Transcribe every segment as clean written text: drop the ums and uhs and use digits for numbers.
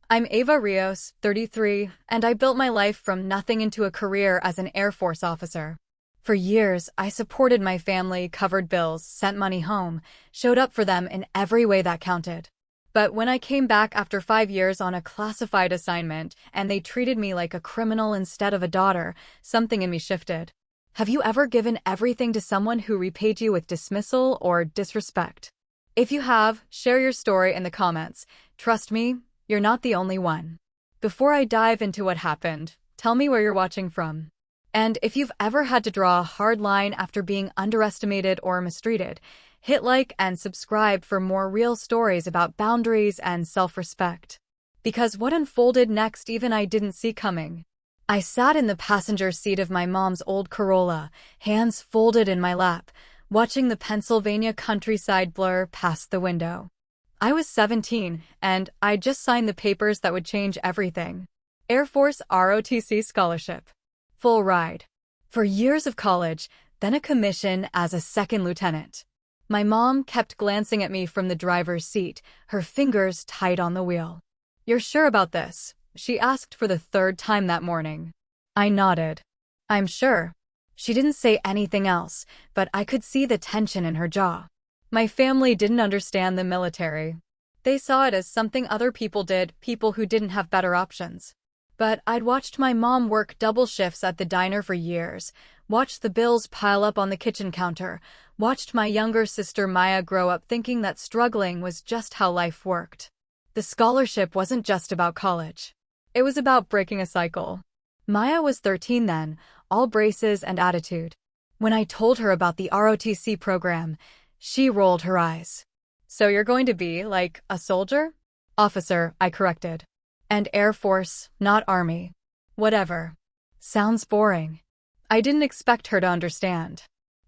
I'm Ava Rios, 33, and I built my life from nothing into a career as an Air Force officer. For years, I supported my family, covered bills, sent money home, showed up for them in every way that counted. But when I came back after 5 years on a classified assignment and they treated me like a criminal instead of a daughter, something in me shifted. Have you ever given everything to someone who repaid you with dismissal or disrespect? If you have, share your story in the comments. Trust me, you're not the only one. Before I dive into what happened, tell me where you're watching from. And if you've ever had to draw a hard line after being underestimated or mistreated, hit like and subscribe for more real stories about boundaries and self-respect. Because what unfolded next even I didn't see coming. I sat in the passenger seat of my mom's old Corolla, hands folded in my lap, watching the Pennsylvania countryside blur past the window. I was 17, and I'd just signed the papers that would change everything. Air Force ROTC scholarship. Full ride. For years of college, then a commission as a second lieutenant. My mom kept glancing at me from the driver's seat, her fingers tight on the wheel. "You're sure about this?" she asked for the third time that morning. I nodded. "I'm sure." She didn't say anything else, but I could see the tension in her jaw. My family didn't understand the military. They saw it as something other people did, people who didn't have better options. But I'd watched my mom work double shifts at the diner for years, watched the bills pile up on the kitchen counter, watched my younger sister Maya grow up thinking that struggling was just how life worked. The scholarship wasn't just about college. It was about breaking a cycle. Maya was 13 then, all braces and attitude. When I told her about the ROTC program, she rolled her eyes. "So you're going to be, like, a soldier?" "Officer," I corrected. "And Air Force, not Army." "Whatever." "Sounds boring." I didn't expect her to understand.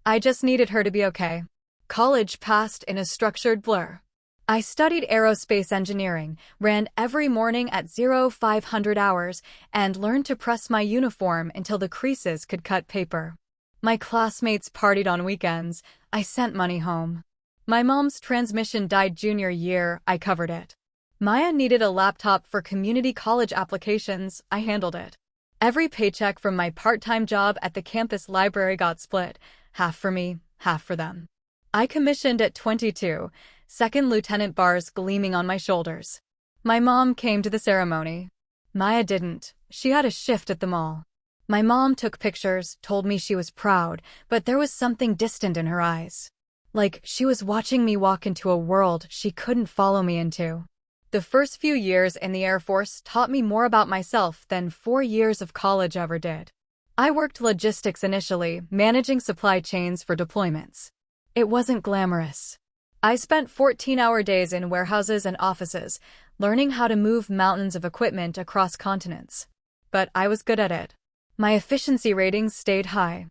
I just needed her to be okay. College passed in a structured blur. I studied aerospace engineering, ran every morning at 0500 hours, and learned to press my uniform until the creases could cut paper. My classmates partied on weekends. I sent money home. My mom's transmission died junior year. I covered it. Maya needed a laptop for community college applications. I handled it. Every paycheck from my part-time job at the campus library got split, half for me, half for them. I commissioned at 22, second lieutenant bars gleaming on my shoulders. My mom came to the ceremony. Maya didn't. She had a shift at the mall. My mom took pictures, told me she was proud, but there was something distant in her eyes. Like she was watching me walk into a world she couldn't follow me into. The first few years in the Air Force taught me more about myself than 4 years of college ever did. I worked logistics initially, managing supply chains for deployments. It wasn't glamorous. I spent 14-hour days in warehouses and offices, learning how to move mountains of equipment across continents. But I was good at it. My efficiency ratings stayed high.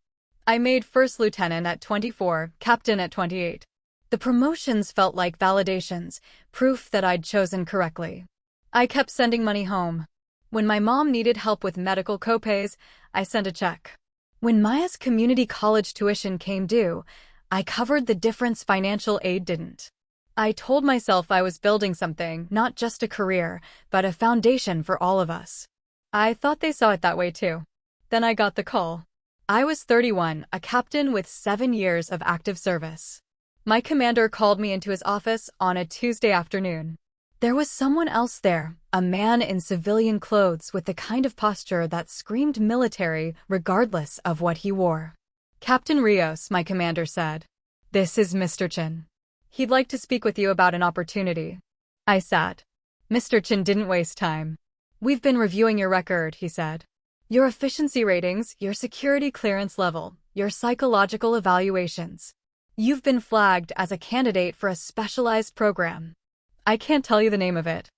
I made first lieutenant at 24, captain at 28. The promotions felt like validations, proof that I'd chosen correctly. I kept sending money home. When my mom needed help with medical copays, I sent a check. When Maya's community college tuition came due, I covered the difference financial aid didn't. I told myself I was building something, not just a career, but a foundation for all of us. I thought they saw it that way too. Then I got the call. I was 31, a captain with 7 years of active service. My commander called me into his office on a Tuesday afternoon. There was someone else there, a man in civilian clothes with the kind of posture that screamed military regardless of what he wore. "Captain Rios," my commander said. "This is Mr. Chin. He'd like to speak with you about an opportunity." I sat. Mr. Chin didn't waste time. "We've been reviewing your record," he said. "Your efficiency ratings, your security clearance level, your psychological evaluations. You've been flagged as a candidate for a specialized program. I can't tell you the name of it.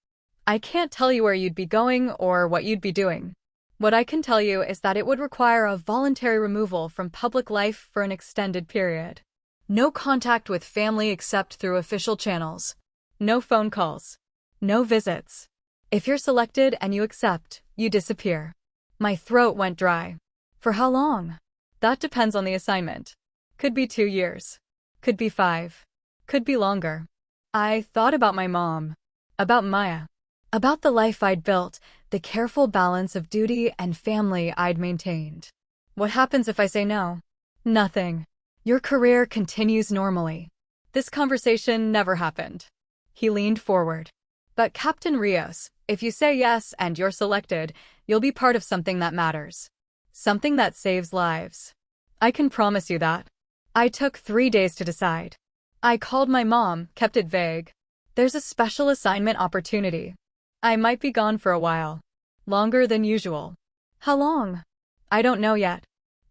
I can't tell you where you'd be going or what you'd be doing. What I can tell you is that it would require a voluntary removal from public life for an extended period. No contact with family except through official channels. No phone calls. No visits. If you're selected and you accept, you disappear." My throat went dry. "For how long?" "That depends on the assignment. Could be 2 years. Could be 5. Could be longer." I thought about my mom. About Maya. About the life I'd built, the careful balance of duty and family I'd maintained. What happens if I say no? Nothing. Your career continues normally. This conversation never happened. He leaned forward. But Captain Rios, if you say yes and you're selected, you'll be part of something that matters. Something that saves lives. I can promise you that. I took 3 days to decide. I called my mom, kept it vague. There's a special assignment opportunity. I might be gone for a while. Longer than usual. How long? I don't know yet.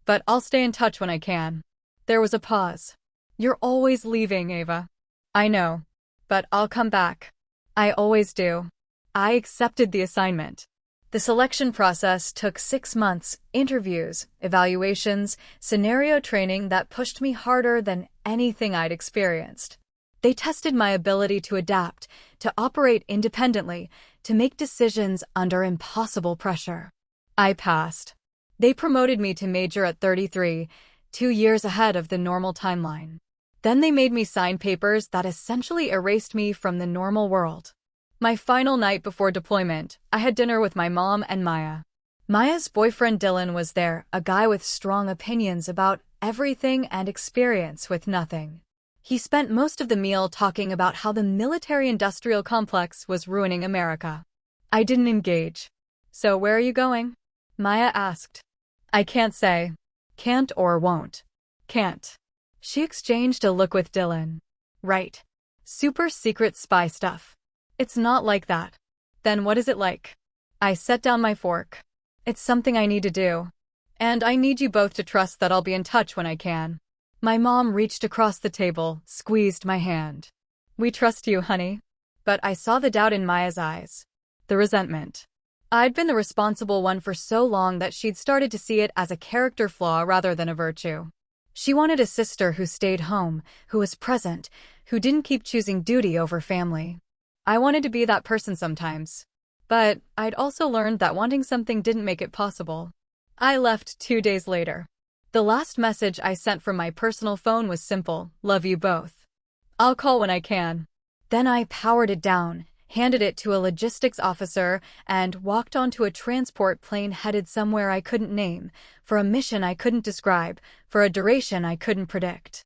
But I'll stay in touch when I can. There was a pause. You're always leaving, Ava. I know. But I'll come back. I always do. I accepted the assignment. The selection process took 6 months, interviews, evaluations, scenario training that pushed me harder than anything I'd experienced. They tested my ability to adapt, to operate independently, to make decisions under impossible pressure. I passed. They promoted me to major at 33, 2 years ahead of the normal timeline. Then they made me sign papers that essentially erased me from the normal world. My final night before deployment, I had dinner with my mom and Maya. Maya's boyfriend Dylan was there, a guy with strong opinions about everything and experience with nothing. He spent most of the meal talking about how the military-industrial complex was ruining America. I didn't engage. So where are you going? Maya asked. I can't say. Can't or won't. Can't. She exchanged a look with Dylan. Right. Super secret spy stuff. It's not like that. Then what is it like? I set down my fork. It's something I need to do. And I need you both to trust that I'll be in touch when I can. My mom reached across the table, squeezed my hand. We trust you, honey. But I saw the doubt in Maya's eyes. The resentment. I'd been the responsible one for so long that she'd started to see it as a character flaw rather than a virtue. She wanted a sister who stayed home, who was present, who didn't keep choosing duty over family. I wanted to be that person sometimes. But I'd also learned that wanting something didn't make it possible. I left 2 days later. The last message I sent from my personal phone was simple: love you both. I'll call when I can. Then I powered it down, handed it to a logistics officer, and walked onto a transport plane headed somewhere I couldn't name, for a mission I couldn't describe, for a duration I couldn't predict.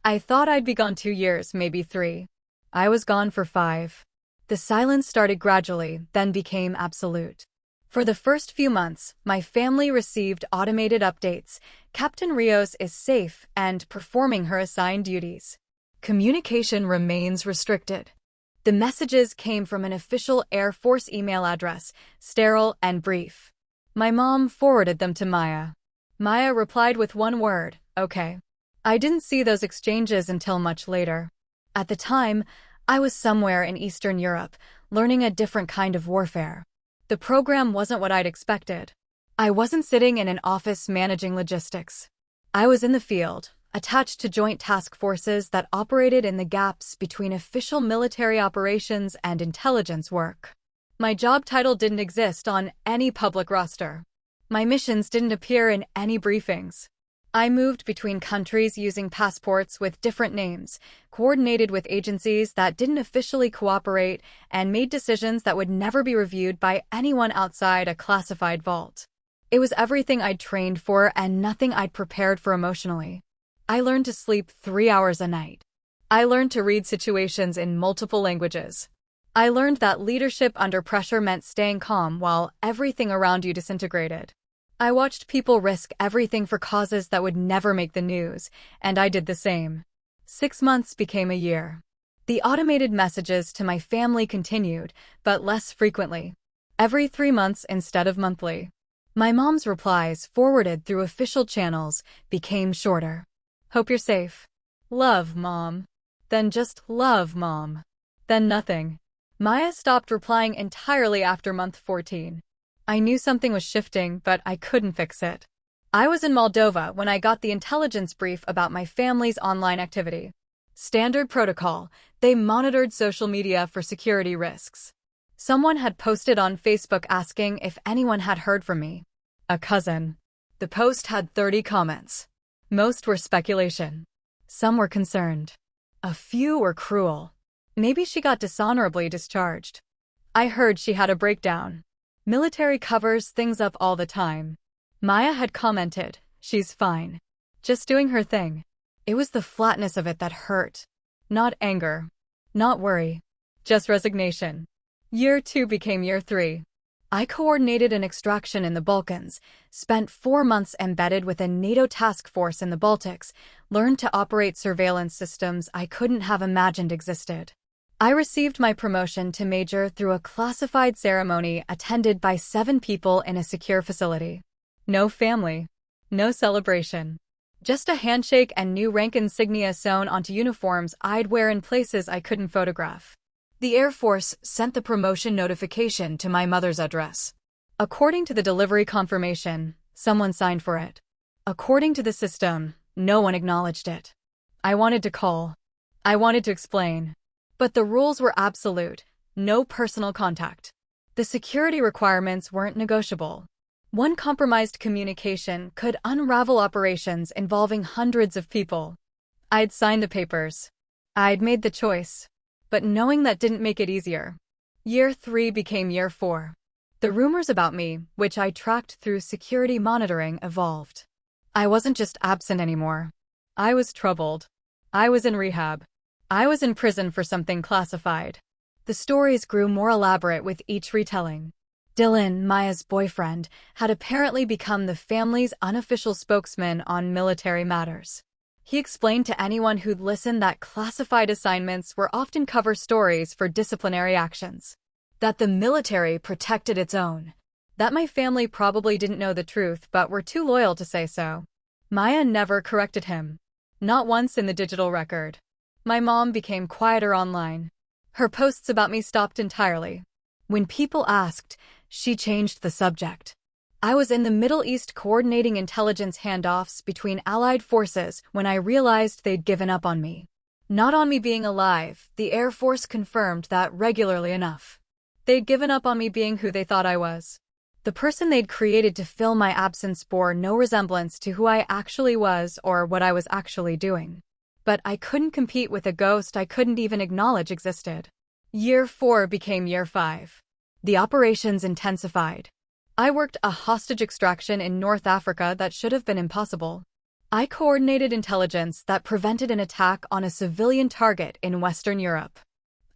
I thought I'd be gone 2 years, maybe 3. I was gone for 5. The silence started gradually, then became absolute. For the first few months, my family received automated updates. Captain Rios is safe and performing her assigned duties. Communication remains restricted. The messages came from an official Air Force email address, sterile and brief. My mom forwarded them to Maya. Maya replied with one word, okay. I didn't see those exchanges until much later. At the time, I was somewhere in Eastern Europe, learning a different kind of warfare. The program wasn't what I'd expected. I wasn't sitting in an office managing logistics. I was in the field, attached to joint task forces that operated in the gaps between official military operations and intelligence work. My job title didn't exist on any public roster. My missions didn't appear in any briefings. I moved between countries using passports with different names, coordinated with agencies that didn't officially cooperate, and made decisions that would never be reviewed by anyone outside a classified vault. It was everything I'd trained for and nothing I'd prepared for emotionally. I learned to sleep 3 hours a night. I learned to read situations in multiple languages. I learned that leadership under pressure meant staying calm while everything around you disintegrated. I watched people risk everything for causes that would never make the news, and I did the same. 6 months became a year. The automated messages to my family continued, but less frequently. Every 3 months instead of monthly. My mom's replies, forwarded through official channels, became shorter. Hope you're safe. Love, Mom. Then just love, Mom. Then nothing. Maya stopped replying entirely after month 14. I knew something was shifting, but I couldn't fix it. I was in Moldova when I got the intelligence brief about my family's online activity. Standard protocol, they monitored social media for security risks. Someone had posted on Facebook asking if anyone had heard from me. A cousin. The post had 30 comments. Most were speculation. Some were concerned. A few were cruel. Maybe she got dishonorably discharged. I heard she had a breakdown. Military covers things up all the time. Maya had commented, she's fine. Just doing her thing. It was the flatness of it that hurt. Not anger. Not worry. Just resignation. Year 2 became year 3. I coordinated an extraction in the Balkans, spent 4 months embedded with a NATO task force in the Baltics, learned to operate surveillance systems I couldn't have imagined existed. I received my promotion to major through a classified ceremony attended by 7 people in a secure facility. No family. No celebration. Just a handshake and new rank insignia sewn onto uniforms I'd wear in places I couldn't photograph. The Air Force sent the promotion notification to my mother's address. According to the delivery confirmation, someone signed for it. According to the system, no one acknowledged it. I wanted to call. I wanted to explain. But the rules were absolute. No personal contact. The security requirements weren't negotiable. One compromised communication could unravel operations involving hundreds of people. I'd signed the papers. I'd made the choice. But knowing that didn't make it easier. Year 3 became year 4. The rumors about me, which I tracked through security monitoring, evolved. I wasn't just absent anymore. I was troubled. I was in rehab. I was in prison for something classified. The stories grew more elaborate with each retelling. Dylan, Maya's boyfriend, had apparently become the family's unofficial spokesman on military matters. He explained to anyone who'd listen that classified assignments were often cover stories for disciplinary actions. That the military protected its own. That my family probably didn't know the truth but were too loyal to say so. Maya never corrected him. Not once in the digital record. My mom became quieter online. Her posts about me stopped entirely. When people asked, she changed the subject. I was in the Middle East coordinating intelligence handoffs between allied forces when I realized they'd given up on me. Not on me being alive, the Air Force confirmed that regularly enough. They'd given up on me being who they thought I was. The person they'd created to fill my absence bore no resemblance to who I actually was or what I was actually doing. But I couldn't compete with a ghost I couldn't even acknowledge existed. Year 4 became year 5. The operations intensified. I worked a hostage extraction in North Africa that should have been impossible. I coordinated intelligence that prevented an attack on a civilian target in Western Europe.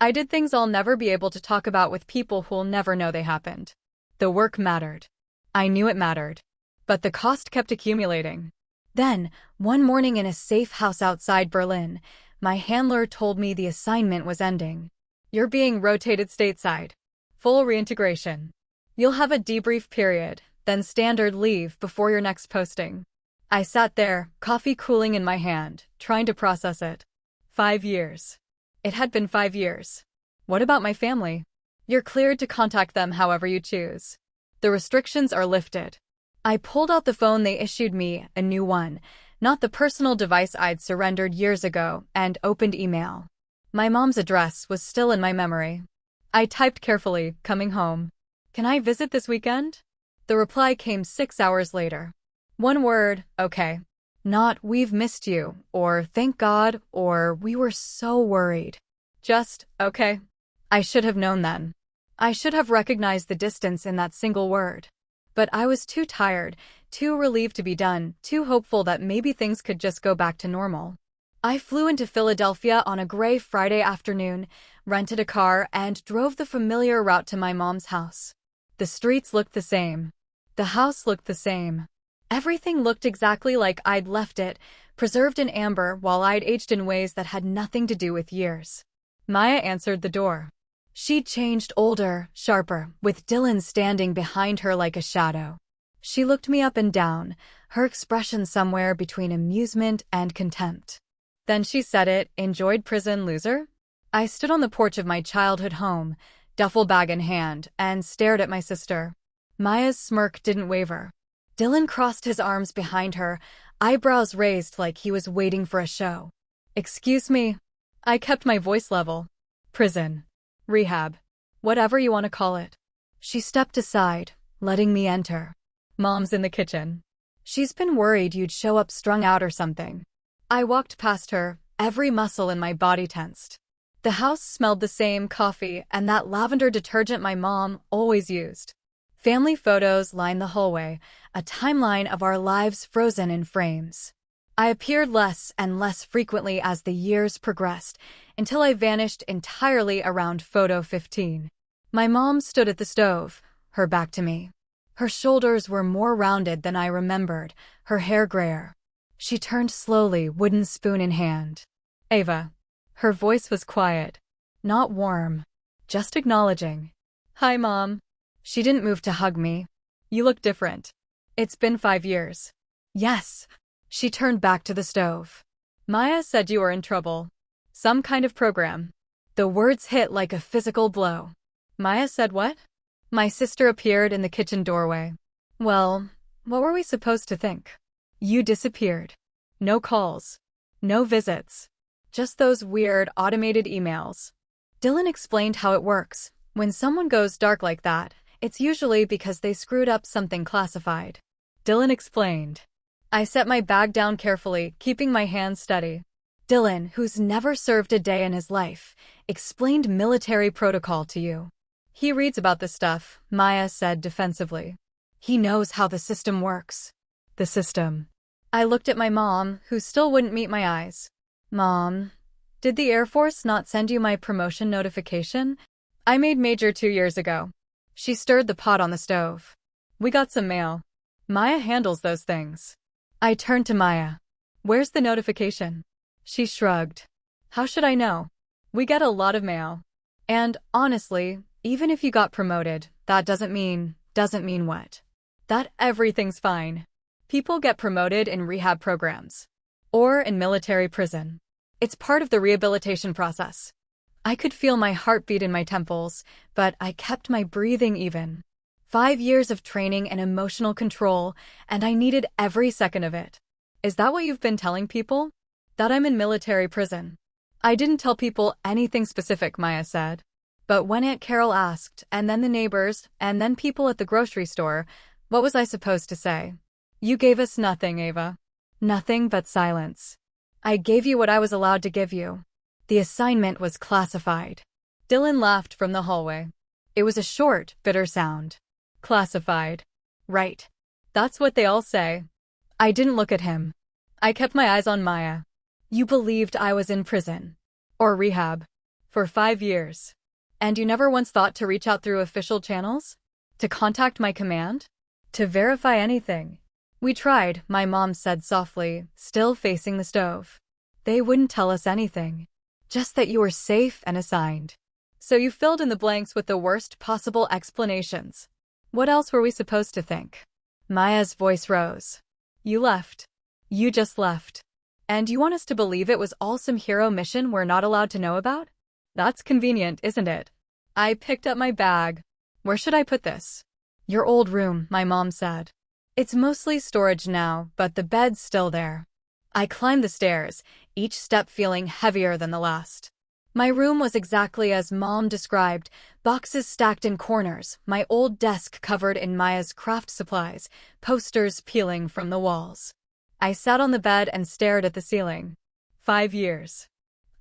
I did things I'll never be able to talk about with people who'll never know they happened. The work mattered. I knew it mattered. But the cost kept accumulating. Then, one morning in a safe house outside Berlin, my handler told me the assignment was ending. You're being rotated stateside. Full reintegration. You'll have a debrief period, then standard leave before your next posting. I sat there, coffee cooling in my hand, trying to process it. 5 years. It had been 5 years. What about my family? You're cleared to contact them however you choose. The restrictions are lifted. I pulled out the phone they issued me, a new one, not the personal device I'd surrendered years ago, and opened email. My mom's address was still in my memory. I typed carefully, coming home. Can I visit this weekend? The reply came 6 hours later. One word, okay. Not, we've missed you, or thank God, or we were so worried. Just, okay. I should have known then. I should have recognized the distance in that single word. But I was too tired, too relieved to be done, too hopeful that maybe things could just go back to normal. I flew into Philadelphia on a gray Friday afternoon, rented a car, and drove the familiar route to my mom's house. The streets looked the same. The house looked the same. Everything looked exactly like I'd left it, preserved in amber while I'd aged in ways that had nothing to do with years. Maya answered the door. She'd changed older, sharper, with Dylan standing behind her like a shadow. She looked me up and down, her expression somewhere between amusement and contempt. Then she said it, enjoyed prison, loser? I stood on the porch of my childhood home, duffel bag in hand, and stared at my sister. Maya's smirk didn't waver. Dylan crossed his arms behind her, eyebrows raised like he was waiting for a show. Excuse me. I kept my voice level. Prison. Rehab. Whatever you want to call it. She stepped aside, letting me enter. Mom's in the kitchen. She's been worried you'd show up strung out or something. I walked past her, every muscle in my body tensed. The house smelled the same coffee and that lavender detergent my mom always used. Family photos lined the hallway, a timeline of our lives frozen in frames. I appeared less and less frequently as the years progressed, until I vanished entirely around photo 15. My mom stood at the stove, her back to me. Her shoulders were more rounded than I remembered, her hair grayer. She turned slowly, wooden spoon in hand. "Ava." Her voice was quiet, not warm, just acknowledging. "Hi, Mom." She didn't move to hug me. "You look different. It's been 5 years." "Yes." She turned back to the stove. "Maya said you were in trouble. Some kind of program." The words hit like a physical blow. "Maya said what?" My sister appeared in the kitchen doorway. "Well, what were we supposed to think? You disappeared. No calls. No visits. Just those weird automated emails." Dylan explained how it works. When someone goes dark like that, it's usually because they screwed up something classified. Dylan explained. I set my bag down carefully, keeping my hands steady. Dylan, who's never served a day in his life, explained military protocol to you. "He reads about this stuff," Maya said defensively. "He knows how the system works." The system. I looked at my mom, who still wouldn't meet my eyes. "Mom, did the Air Force not send you my promotion notification? I made Major 2 years ago." She stirred the pot on the stove. "We got some mail. Maya handles those things." I turned to Maya. "Where's the notification?" She shrugged. "How should I know? We get a lot of mail. And, honestly, even if you got promoted, that doesn't mean what? That everything's fine. People get promoted in rehab programs. Or in military prison. It's part of the rehabilitation process." I could feel my heartbeat in my temples, but I kept my breathing even. 5 years of training and emotional control, and I needed every second of it. "Is that what you've been telling people?" "That I'm in military prison." "I didn't tell people anything specific," Maya said. "But when Aunt Carol asked, and then the neighbors, and then people at the grocery store, what was I supposed to say?" "You gave us nothing, Ava. Nothing but silence. I gave you what I was allowed to give you. The assignment was classified." Dylan laughed from the hallway. It was a short, bitter sound. "Classified. Right. That's what they all say." I didn't look at him. I kept my eyes on Maya. "You believed I was in prison. Or rehab. For 5 years. And you never once thought to reach out through official channels? To contact my command? To verify anything?" "We tried," my mom said softly, still facing the stove. "They wouldn't tell us anything. Just that you were safe and assigned. So you filled in the blanks with the worst possible explanations. What else were we supposed to think?" Maya's voice rose. "You left. You just left. And you want us to believe it was all some hero mission we're not allowed to know about? That's convenient, isn't it?" I picked up my bag. "Where should I put this?" "Your old room," my mom said. "It's mostly storage now, but the bed's still there." I climbed the stairs, each step feeling heavier than the last. My room was exactly as Mom described, boxes stacked in corners, my old desk covered in Maya's craft supplies, posters peeling from the walls. I sat on the bed and stared at the ceiling. 5 years.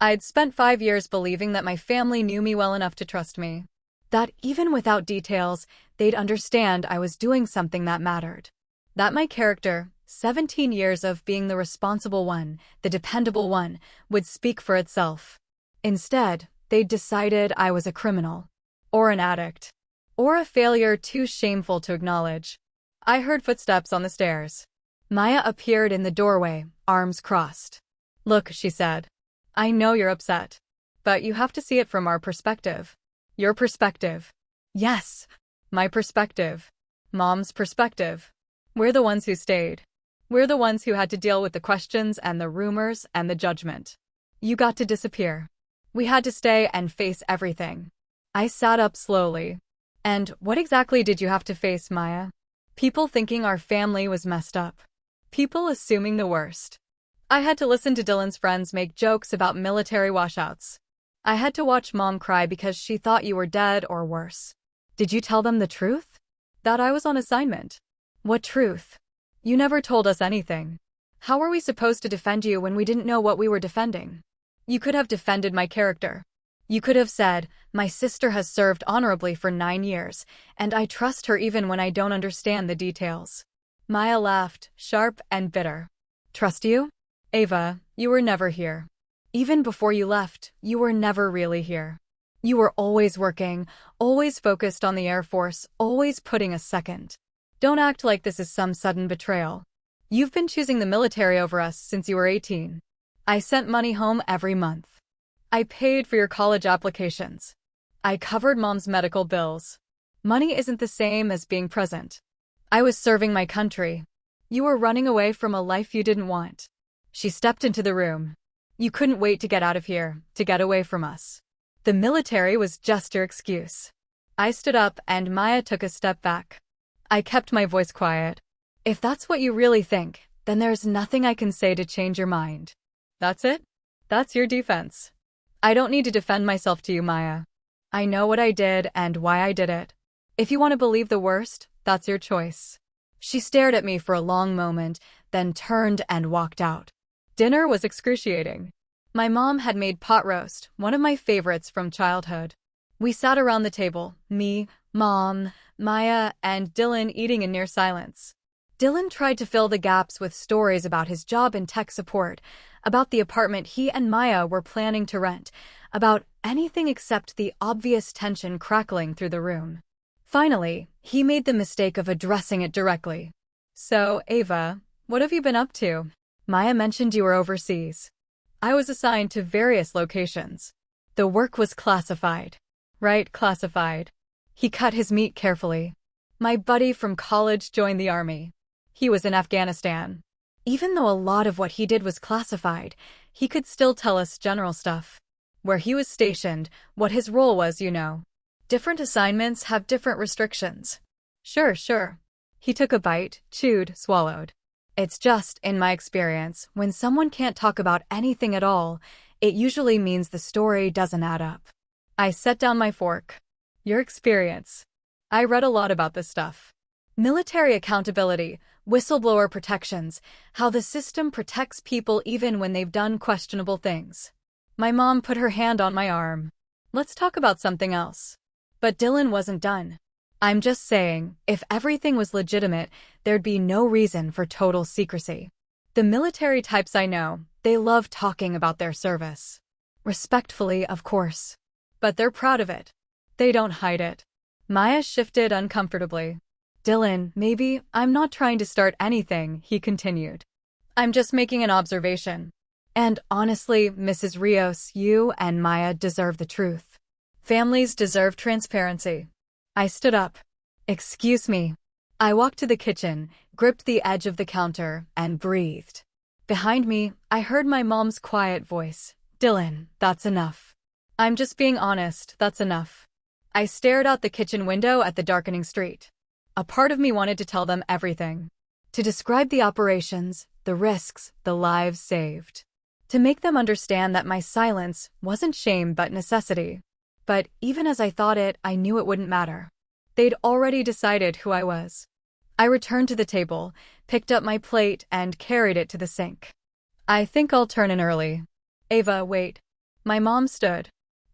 I'd spent 5 years believing that my family knew me well enough to trust me. That even without details, they'd understand I was doing something that mattered. That my character, 17 years of being the responsible one, the dependable one, would speak for itself. Instead, they'd decided I was a criminal. Or an addict. Or a failure too shameful to acknowledge. I heard footsteps on the stairs. Maya appeared in the doorway, arms crossed. "Look," she said. "I know you're upset. But you have to see it from our perspective." "Your perspective." "Yes. My perspective. Mom's perspective. We're the ones who stayed. We're the ones who had to deal with the questions and the rumors and the judgment. You got to disappear. We had to stay and face everything." I sat up slowly. "And what exactly did you have to face, Maya?" "People thinking our family was messed up. People assuming the worst. I had to listen to Dylan's friends make jokes about military washouts. I had to watch Mom cry because she thought you were dead or worse." "Did you tell them the truth?" "That I was on assignment." "What truth?" "You never told us anything. How were we supposed to defend you when we didn't know what we were defending?" "You could have defended my character." You could have said, my sister has served honorably for 9 years, and I trust her even when I don't understand the details. Maya laughed, sharp and bitter. Trust you? Ava, you were never here. Even before you left, you were never really here. You were always working, always focused on the Air Force, always putting us second. Don't act like this is some sudden betrayal. You've been choosing the military over us since you were 18. I sent money home every month. I paid for your college applications. I covered Mom's medical bills. Money isn't the same as being present. I was serving my country. You were running away from a life you didn't want. She stepped into the room. You couldn't wait to get out of here, to get away from us. The military was just your excuse. I stood up and Maya took a step back. I kept my voice quiet. If that's what you really think, then there's nothing I can say to change your mind. That's it? That's your defense. I don't need to defend myself to you, Maya. I know what I did and why I did it. If you want to believe the worst, that's your choice. She stared at me for a long moment, then turned and walked out. Dinner was excruciating. My mom had made pot roast, one of my favorites from childhood. We sat around the table, me, Mom, Maya, and Dylan eating in near silence. Dylan tried to fill the gaps with stories about his job in tech support, about the apartment he and Maya were planning to rent, about anything except the obvious tension crackling through the room. Finally, he made the mistake of addressing it directly. So, Ava, what have you been up to? Maya mentioned you were overseas. I was assigned to various locations. The work was classified. Right, classified. He cut his meat carefully. My buddy from college joined the army. He was in Afghanistan. Even though a lot of what he did was classified, he could still tell us general stuff. Where he was stationed, what his role was, you know. Different assignments have different restrictions. Sure. He took a bite, chewed, swallowed. It's just, in my experience, when someone can't talk about anything at all, it usually means the story doesn't add up. I set down my fork. Your experience. I read a lot about this stuff. Military accountability, whistleblower protections, how the system protects people even when they've done questionable things. My mom put her hand on my arm. Let's talk about something else. But Dylan wasn't done. I'm just saying, if everything was legitimate, there'd be no reason for total secrecy. The military types I know, they love talking about their service. Respectfully, of course. But they're proud of it. They don't hide it. Maya shifted uncomfortably. Dylan, maybe I'm not trying to start anything, he continued. I'm just making an observation. And honestly, Mrs. Rios, you and Maya deserve the truth. Families deserve transparency. I stood up. Excuse me. I walked to the kitchen, gripped the edge of the counter, and breathed. Behind me, I heard my mom's quiet voice. Dylan, that's enough. I'm just being honest, that's enough. I stared out the kitchen window at the darkening street. A part of me wanted to tell them everything. To describe the operations, the risks, the lives saved. To make them understand that my silence wasn't shame but necessity. But even as I thought it, I knew it wouldn't matter. They'd already decided who I was. I returned to the table, picked up my plate, and carried it to the sink. I think I'll turn in early. Ava, wait. My mom stood.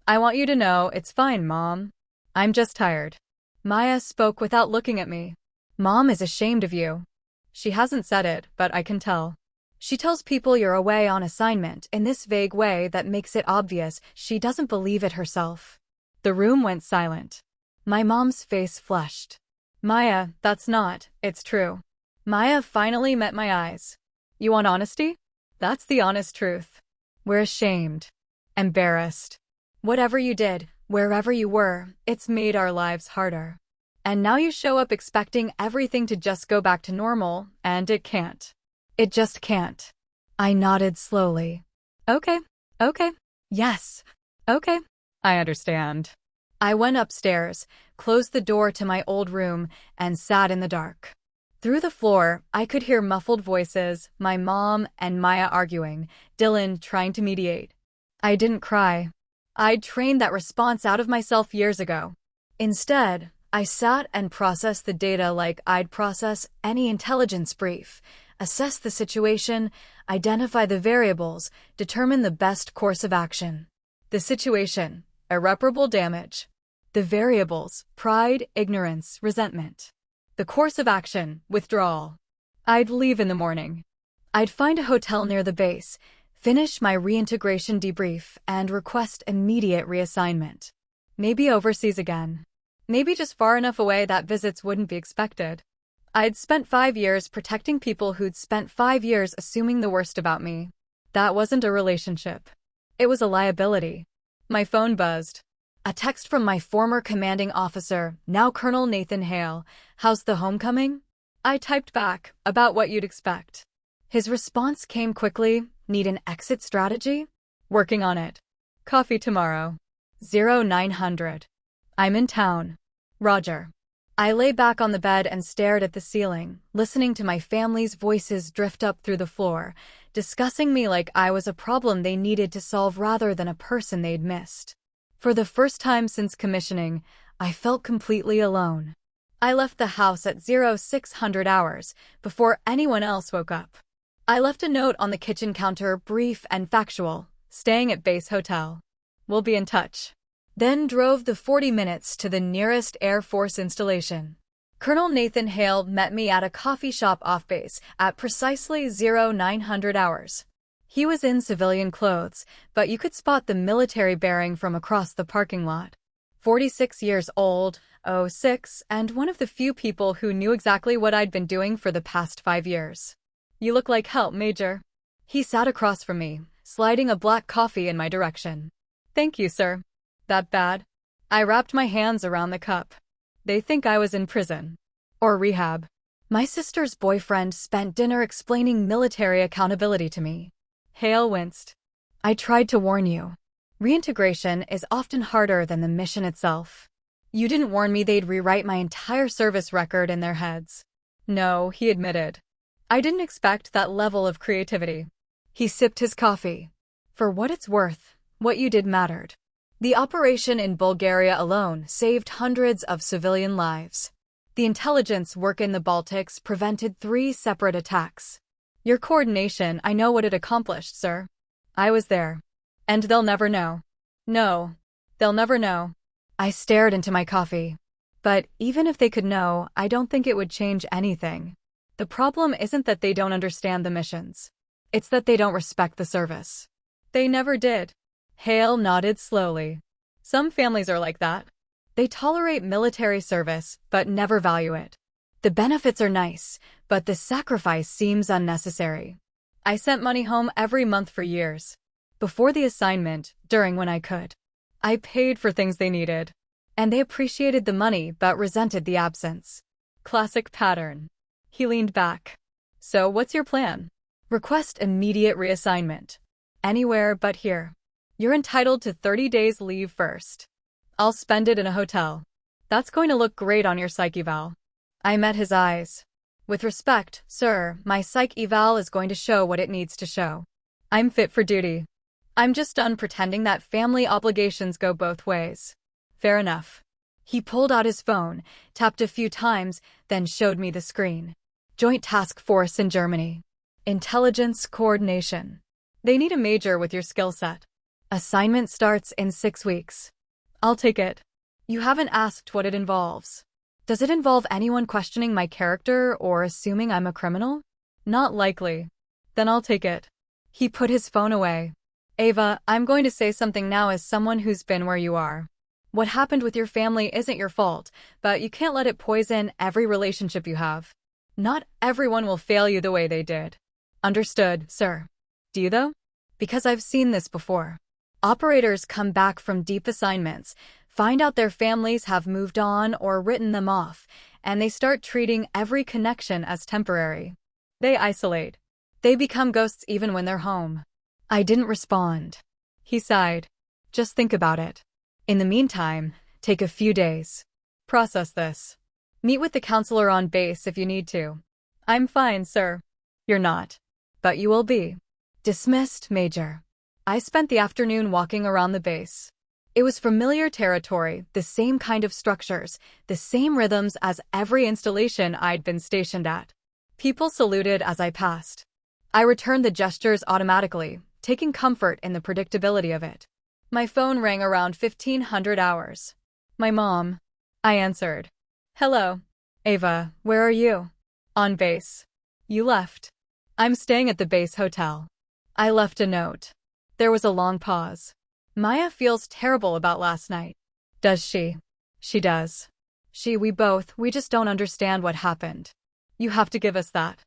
I want you to know it's fine, Mom. I'm just tired. Maya spoke without looking at me. Mom is ashamed of you. She hasn't said it, but I can tell. She tells people you're away on assignment in this vague way that makes it obvious she doesn't believe it herself. The room went silent. My mom's face flushed. Maya, that's not, it's true. Maya finally met my eyes. You want honesty? That's the honest truth. We're ashamed. Embarrassed. Whatever you did, wherever you were, it's made our lives harder. And now you show up expecting everything to just go back to normal, and it can't. It just can't. I nodded slowly. Okay. Yes. Okay. I understand. I went upstairs, closed the door to my old room, and sat in the dark. Through the floor, I could hear muffled voices, my mom and Maya arguing, Dylan trying to mediate. I didn't cry. I'd trained that response out of myself years ago. Instead, I sat and processed the data like I'd process any intelligence brief, assess the situation, identify the variables, determine the best course of action. The situation, irreparable damage. The variables: pride, ignorance, resentment. The course of action: withdrawal. I'd leave in the morning. I'd find a hotel near the base, finish my reintegration debrief, and request immediate reassignment. Maybe overseas again. Maybe just far enough away that visits wouldn't be expected. I'd spent 5 years protecting people who'd spent 5 years assuming the worst about me. That wasn't a relationship. It was a liability. My phone buzzed. A text from my former commanding officer, now Colonel Nathan Hale. "How's the homecoming?" I typed back, "About what you'd expect." His response came quickly. "Need an exit strategy?" "Working on it." "Coffee tomorrow." 0900. "I'm in town." Roger. I lay back on the bed and stared at the ceiling, listening to my family's voices drift up through the floor, discussing me like I was a problem they needed to solve rather than a person they'd missed. For the first time since commissioning, I felt completely alone. I left the house at 0600 hours, before anyone else woke up. I left a note on the kitchen counter, brief and factual: "Staying at base hotel. We'll be in touch." Then drove the 40 minutes to the nearest Air Force installation. Colonel Nathan Hale met me at a coffee shop off base at precisely 0900 hours. He was in civilian clothes, but you could spot the military bearing from across the parking lot. 46 years old, 06, and one of the few people who knew exactly what I'd been doing for the past 5 years. "You look like help, Major." He sat across from me, sliding a black coffee in my direction. "Thank you, sir." "That bad?" I wrapped my hands around the cup. "They think I was in prison. Or rehab." My sister's boyfriend spent dinner explaining military accountability to me. Hale winced. "I tried to warn you. Reintegration is often harder than the mission itself. You didn't warn me they'd rewrite my entire service record in their heads." "No," he admitted. "I didn't expect that level of creativity." He sipped his coffee. "For what it's worth, what you did mattered. The operation in Bulgaria alone saved hundreds of civilian lives. The intelligence work in the Baltics prevented 3 separate attacks. Your coordination, I know what it accomplished, sir. I was there. And they'll never know." "No, they'll never know." I stared into my coffee. "But even if they could know, I don't think it would change anything. The problem isn't that they don't understand the missions. It's that they don't respect the service." "They never did." Hale nodded slowly. "Some families are like that. They tolerate military service, but never value it. The benefits are nice, but the sacrifice seems unnecessary. I sent money home every month for years. Before the assignment, during when I could. I paid for things they needed. And they appreciated the money but resented the absence. Classic pattern." He leaned back. "So what's your plan?" "Request immediate reassignment. Anywhere but here. You're entitled to 30 days leave first. I'll spend it in a hotel. That's going to look great on your psych eval." I met his eyes. "With respect, sir, my psych eval is going to show what it needs to show. I'm fit for duty. I'm just done pretending that family obligations go both ways." "Fair enough." He pulled out his phone, tapped a few times, then showed me the screen. "Joint Task Force in Germany. Intelligence coordination. They need a major with your skill set. Assignment starts in 6 weeks. I'll take it." "You haven't asked what it involves. Does it involve anyone questioning my character or assuming I'm a criminal?" "Not likely." "Then I'll take it." He put his phone away. "Ava, I'm going to say something now as someone who's been where you are. What happened with your family isn't your fault, but you can't let it poison every relationship you have. Not everyone will fail you the way they did." "Understood, sir." "Do you though? Because I've seen this before. Operators come back from deep assignments, find out their families have moved on or written them off, and they start treating every connection as temporary. They isolate. They become ghosts even when they're home." I didn't respond. He sighed. "Just think about it. In the meantime, take a few days. Process this. Meet with the counselor on base if you need to." "I'm fine, sir." "You're not. But you will be." Dismissed, Major. I spent the afternoon walking around the base. It was familiar territory, the same kind of structures, the same rhythms as every installation I'd been stationed at. People saluted as I passed. I returned the gestures automatically, taking comfort in the predictability of it. My phone rang around 1500 hours. My mom. I answered. Hello. Ava, where are you? On base. You left. I'm staying at the base hotel. I left a note. There was a long pause. Maya feels terrible about last night. Does she? She does. We just don't understand what happened. You have to give us that.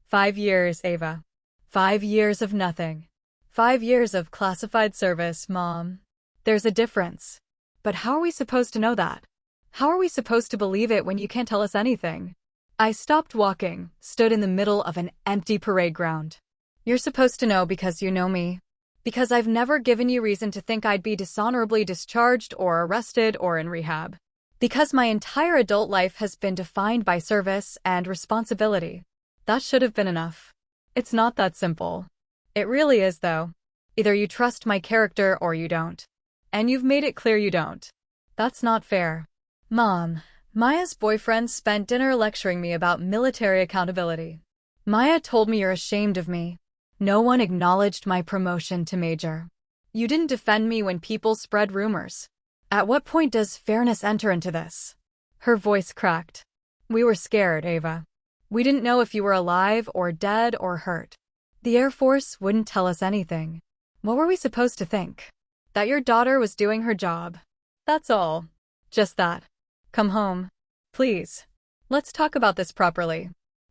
5 years, Ava. 5 years of nothing. 5 years of classified service, Mom. There's a difference. But how are we supposed to know that? How are we supposed to believe it when you can't tell us anything? I stopped walking, stood in the middle of an empty parade ground. You're supposed to know because you know me. Because I've never given you reason to think I'd be dishonorably discharged or arrested or in rehab. Because my entire adult life has been defined by service and responsibility. That should have been enough. It's not that simple. It really is, though. Either you trust my character or you don't. And you've made it clear you don't. That's not fair. Mom, Maya's boyfriend spent dinner lecturing me about military accountability. Maya told me you're ashamed of me. No one acknowledged my promotion to major. You didn't defend me when people spread rumors. At what point does fairness enter into this? Her voice cracked. We were scared, Ava. We didn't know if you were alive or dead or hurt. The Air Force wouldn't tell us anything. What were we supposed to think? That your daughter was doing her job. That's all. Just that. Come home. Please. Let's talk about this properly.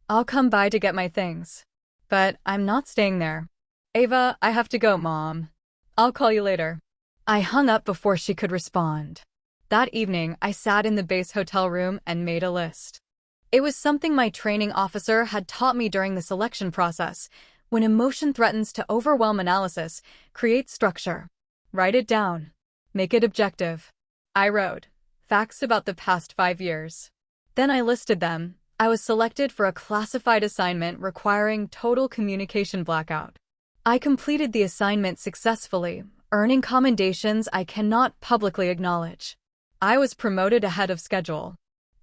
I'll come by to get my things. But I'm not staying there. Ava, I have to go, Mom. I'll call you later. I hung up before she could respond. That evening, I sat in the base hotel room and made a list. It was something my training officer had taught me during the selection process. When emotion threatens to overwhelm analysis, create structure. Write it down. Make it objective. I wrote facts about the past 5 years. Then I listed them. I was selected for a classified assignment requiring total communication blackout. I completed the assignment successfully, earning commendations I cannot publicly acknowledge. I was promoted ahead of schedule.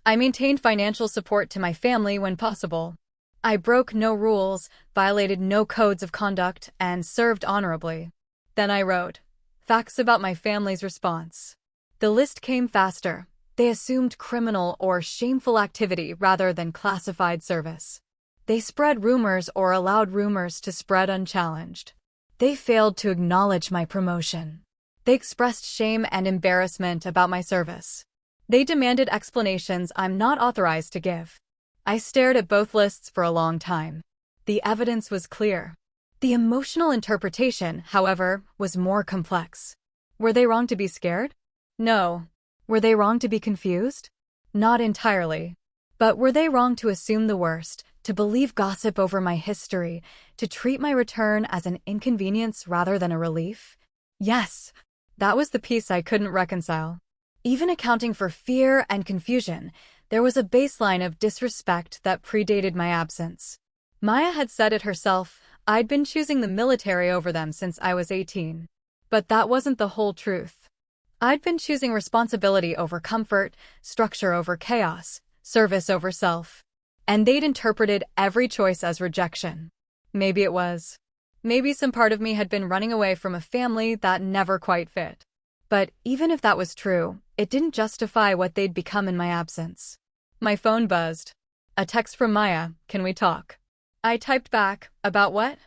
I maintained financial support to my family when possible. I broke no rules, violated no codes of conduct, and served honorably. Then I wrote facts about my family's response. The list came faster. They assumed criminal or shameful activity rather than classified service. They spread rumors or allowed rumors to spread unchallenged. They failed to acknowledge my promotion. They expressed shame and embarrassment about my service. They demanded explanations I'm not authorized to give. I stared at both lists for a long time. The evidence was clear. The emotional interpretation, however, was more complex. Were they wrong to be scared? No. Were they wrong to be confused? Not entirely. But were they wrong to assume the worst, to believe gossip over my history, to treat my return as an inconvenience rather than a relief? Yes. That was the piece I couldn't reconcile. Even accounting for fear and confusion, there was a baseline of disrespect that predated my absence. Maya had said it herself, I'd been choosing the military over them since I was 18. But that wasn't the whole truth. I'd been choosing responsibility over comfort, structure over chaos, service over self. And they'd interpreted every choice as rejection. Maybe it was. Maybe some part of me had been running away from a family that never quite fit. But even if that was true, it didn't justify what they'd become in my absence. My phone buzzed. A text from Maya, can we talk? I typed back, about what?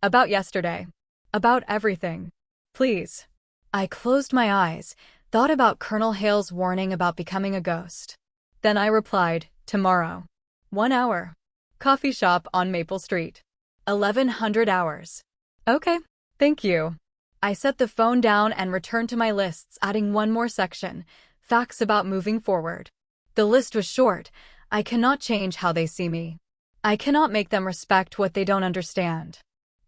About yesterday. About everything. Please. I closed my eyes, thought about Colonel Hale's warning about becoming a ghost. Then I replied, tomorrow. 1 hour. Coffee shop on Maple Street. 1100 hours. Okay, thank you. I set the phone down and returned to my lists, adding one more section, facts about moving forward. The list was short. I cannot change how they see me. I cannot make them respect what they don't understand.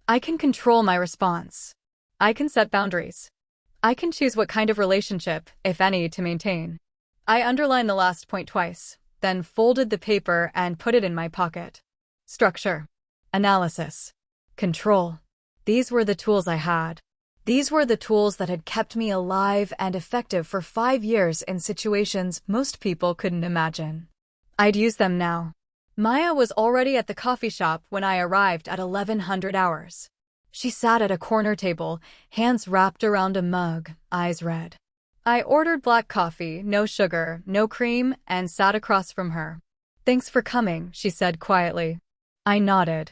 I can control my response. I can set boundaries. I can choose what kind of relationship, if any, to maintain. I underlined the last point twice, then folded the paper and put it in my pocket. Structure. Analysis. Control. These were the tools I had. These were the tools that had kept me alive and effective for 5 years in situations most people couldn't imagine. I'd use them now. Maya was already at the coffee shop when I arrived at 1100 hours. She sat at a corner table, hands wrapped around a mug, eyes red. I ordered black coffee, no sugar, no cream, and sat across from her. "Thanks for coming," she said quietly. I nodded.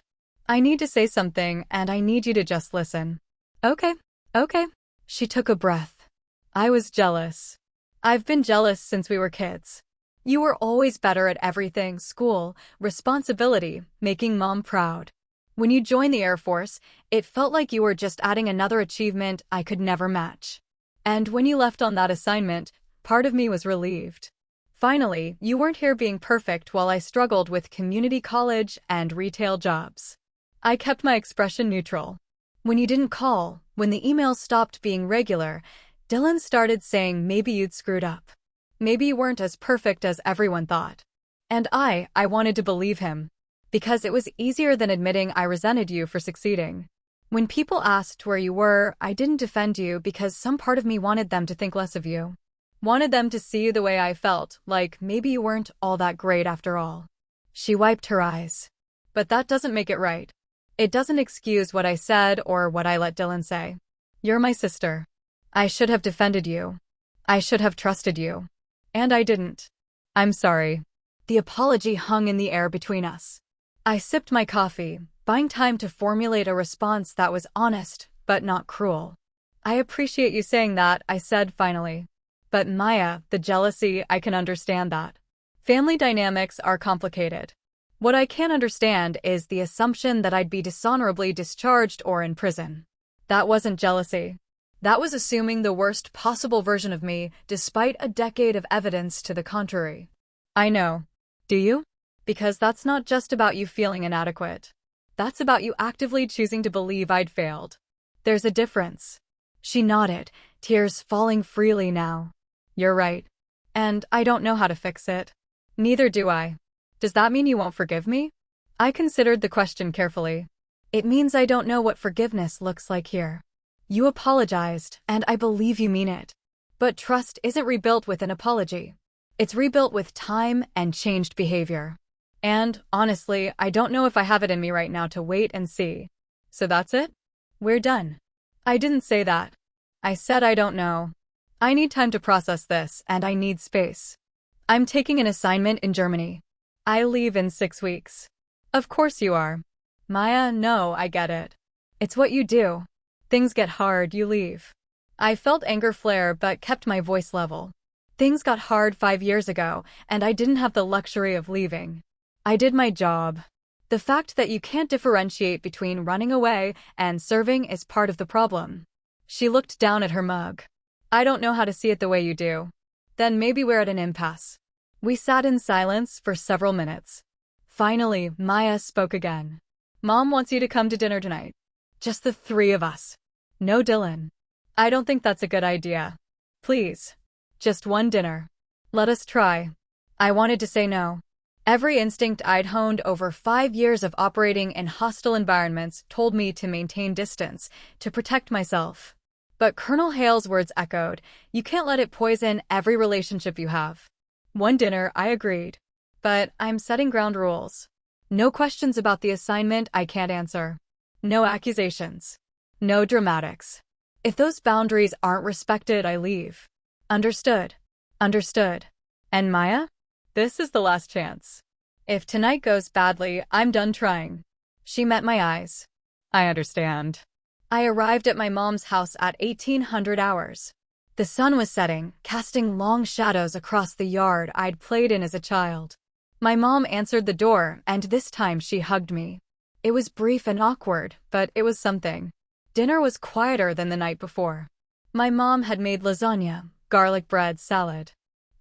"I need to say something, and I need you to just listen." "Okay, okay." She took a breath. I was jealous. I've been jealous since we were kids. You were always better at everything: school, responsibility, making mom proud. When you joined the Air Force, it felt like you were just adding another achievement I could never match. And when you left on that assignment, part of me was relieved. Finally, you weren't here being perfect while I struggled with community college and retail jobs. I kept my expression neutral. When you didn't call, when the emails stopped being regular, Dylan started saying maybe you'd screwed up. Maybe you weren't as perfect as everyone thought. And I wanted to believe him. Because it was easier than admitting I resented you for succeeding. When people asked where you were, I didn't defend you because some part of me wanted them to think less of you. Wanted them to see you the way I felt, like maybe you weren't all that great after all. She wiped her eyes. But that doesn't make it right. It doesn't excuse what I said or what I let Dylan say. You're my sister. I should have defended you. I should have trusted you. And I didn't. I'm sorry. The apology hung in the air between us. I sipped my coffee, buying time to formulate a response that was honest, but not cruel. "I appreciate you saying that," I said finally. "But Maya, the jealousy, I can understand that. Family dynamics are complicated. What I can't understand is the assumption that I'd be dishonorably discharged or in prison. That wasn't jealousy. That was assuming the worst possible version of me, despite a decade of evidence to the contrary." I know. Do you? Because that's not just about you feeling inadequate. That's about you actively choosing to believe I'd failed. There's a difference. She nodded, tears falling freely now. You're right. And I don't know how to fix it. Neither do I. Does that mean you won't forgive me? I considered the question carefully. It means I don't know what forgiveness looks like here. You apologized, and I believe you mean it. But trust isn't rebuilt with an apology. It's rebuilt with time and changed behavior. And, honestly, I don't know if I have it in me right now to wait and see. So that's it? We're done. I didn't say that. I said I don't know. I need time to process this, and I need space. I'm taking an assignment in Germany. I leave in 6 weeks. Of course you are. Maya, no, I get it. It's what you do. Things get hard, you leave. I felt anger flare but kept my voice level. Things got hard 5 years ago, and I didn't have the luxury of leaving. I did my job. The fact that you can't differentiate between running away and serving is part of the problem. She looked down at her mug. I don't know how to see it the way you do. Then maybe we're at an impasse. We sat in silence for several minutes. Finally, Maya spoke again. Mom wants you to come to dinner tonight. Just the 3 of us. No Dylan. I don't think that's a good idea. Please. Just one dinner. Let us try. I wanted to say no. Every instinct I'd honed over 5 years of operating in hostile environments told me to maintain distance, to protect myself. But Colonel Hale's words echoed, you can't let it poison every relationship you have. One dinner, I agreed. But I'm setting ground rules. No questions about the assignment I can't answer. No accusations. No dramatics. If those boundaries aren't respected, I leave. Understood. Understood. And Maya? This is the last chance. If tonight goes badly, I'm done trying. She met my eyes. I understand. I arrived at my mom's house at 1800 hours. The sun was setting, casting long shadows across the yard I'd played in as a child. My mom answered the door, and this time she hugged me. It was brief and awkward, but it was something. Dinner was quieter than the night before. My mom had made lasagna, garlic bread, salad.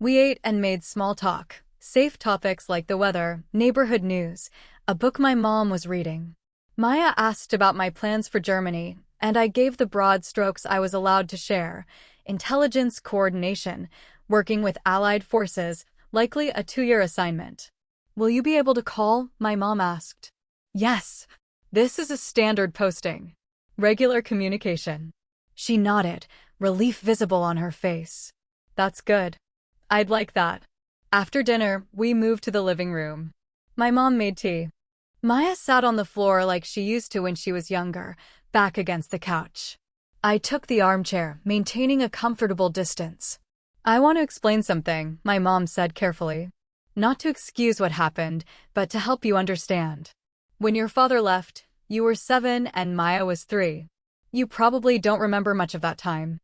We ate and made small talk. Safe topics like the weather, neighborhood news, a book my mom was reading. Maya asked about my plans for Germany, and I gave the broad strokes I was allowed to share. Intelligence coordination, working with allied forces, likely a 2-year assignment. Will you be able to call? My mom asked. Yes. This is a standard posting. Regular communication. She nodded, relief visible on her face. That's good. I'd like that. After dinner, we moved to the living room. My mom made tea. Maya sat on the floor like she used to when she was younger, back against the couch. I took the armchair, maintaining a comfortable distance. "I want to explain something," my mom said carefully. "Not to excuse what happened, but to help you understand. When your father left, you were 7 and Maya was 3. You probably don't remember much of that time.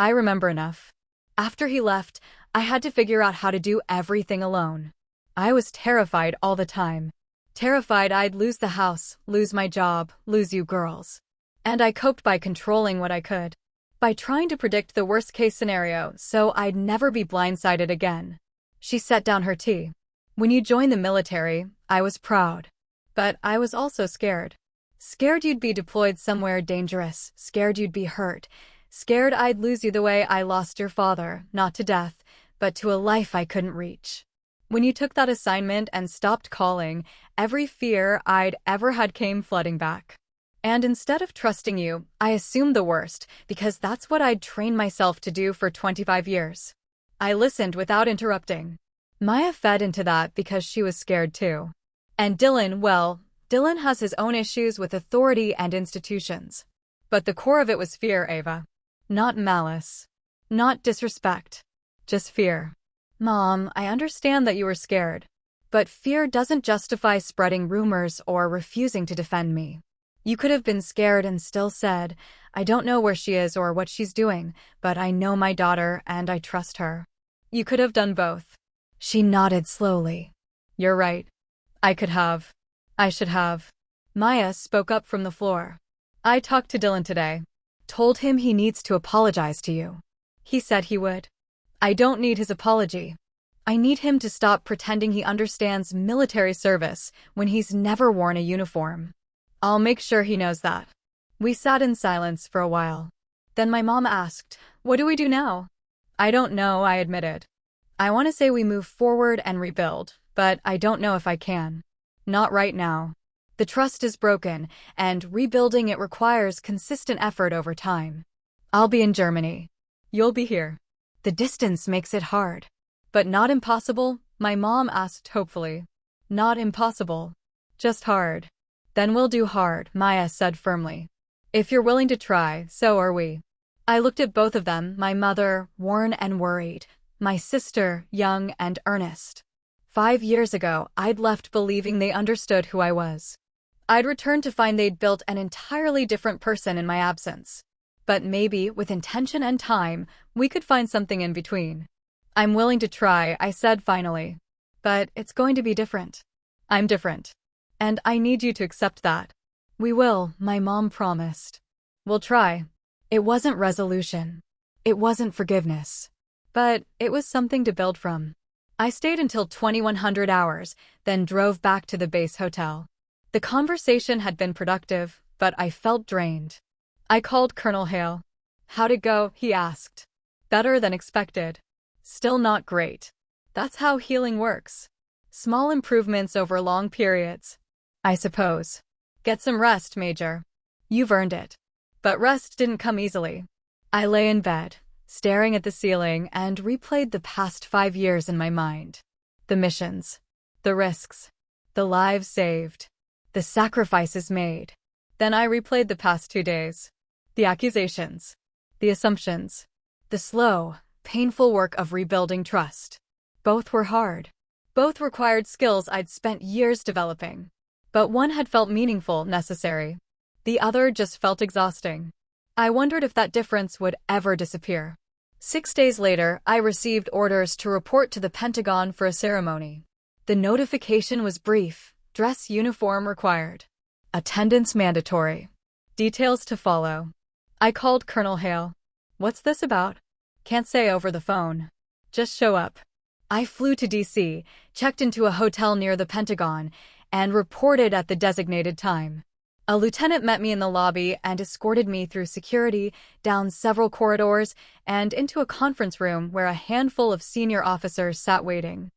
I remember enough. After he left, I had to figure out how to do everything alone. I was terrified all the time. Terrified I'd lose the house, lose my job, lose you girls. And I coped by controlling what I could. By trying to predict the worst-case scenario so I'd never be blindsided again." She set down her tea. "When you joined the military, I was proud. But I was also scared. Scared you'd be deployed somewhere dangerous, scared you'd be hurt, scared I'd lose you the way I lost your father, not to death, but to a life I couldn't reach. When you took that assignment and stopped calling, every fear I'd ever had came flooding back. And instead of trusting you, I assumed the worst, because that's what I'd trained myself to do for 25 years. I listened without interrupting. Maya fed into that because she was scared too. And Dylan, well, Dylan has his own issues with authority and institutions. But the core of it was fear, Ava. Not malice. Not disrespect. Just fear. Mom, I understand that you were scared. But fear doesn't justify spreading rumors or refusing to defend me. You could have been scared and still said, I don't know where she is or what she's doing, but I know my daughter and I trust her. You could have done both." She nodded slowly. "You're right. I could have. I should have." Maya spoke up from the floor. "I talked to Dylan today. Told him he needs to apologize to you. He said he would. I don't need his apology. I need him to stop pretending he understands military service when he's never worn a uniform. I'll make sure he knows that." We sat in silence for a while. Then my mom asked, "What do we do now?" "I don't know," I admitted. "I want to say we move forward and rebuild, but I don't know if I can. Not right now. The trust is broken, and rebuilding it requires consistent effort over time. I'll be in Germany. You'll be here. The distance makes it hard. But not impossible?" my mom asked hopefully. "Not impossible. Just hard." "Then we'll do hard," Maya said firmly. "If you're willing to try, so are we." I looked at both of them, my mother, worn and worried, my sister, young and earnest. 5 years ago, I'd left believing they understood who I was. I'd returned to find they'd built an entirely different person in my absence. But maybe, with intention and time, we could find something in between. "I'm willing to try," I said finally. "But it's going to be different. I'm different. And I need you to accept that." "We will," my mom promised. "We'll try." It wasn't resolution. It wasn't forgiveness. But it was something to build from. I stayed until 2100 hours, then drove back to the base hotel. The conversation had been productive, but I felt drained. I called Colonel Hale. "How'd it go?" he asked. "Better than expected. Still not great. That's how healing works. Small improvements over long periods. I suppose. Get some rest, Major. You've earned it." But rest didn't come easily. I lay in bed, staring at the ceiling, and replayed the past 5 years in my mind. The missions. The risks. The lives saved. The sacrifices made. Then I replayed the past 2 days. The accusations. The assumptions. The slow, painful work of rebuilding trust. Both were hard. Both required skills I'd spent years developing. But one had felt meaningful, necessary. The other just felt exhausting. I wondered if that difference would ever disappear. 6 days later, I received orders to report to the Pentagon for a ceremony. The notification was brief. Dress uniform required. Attendance mandatory. Details to follow. I called Colonel Hale. "What's this about?" "Can't say over the phone. Just show up." I flew to D.C., checked into a hotel near the Pentagon, and reported at the designated time. A lieutenant met me in the lobby and escorted me through security, down several corridors, and into a conference room where a handful of senior officers sat waiting.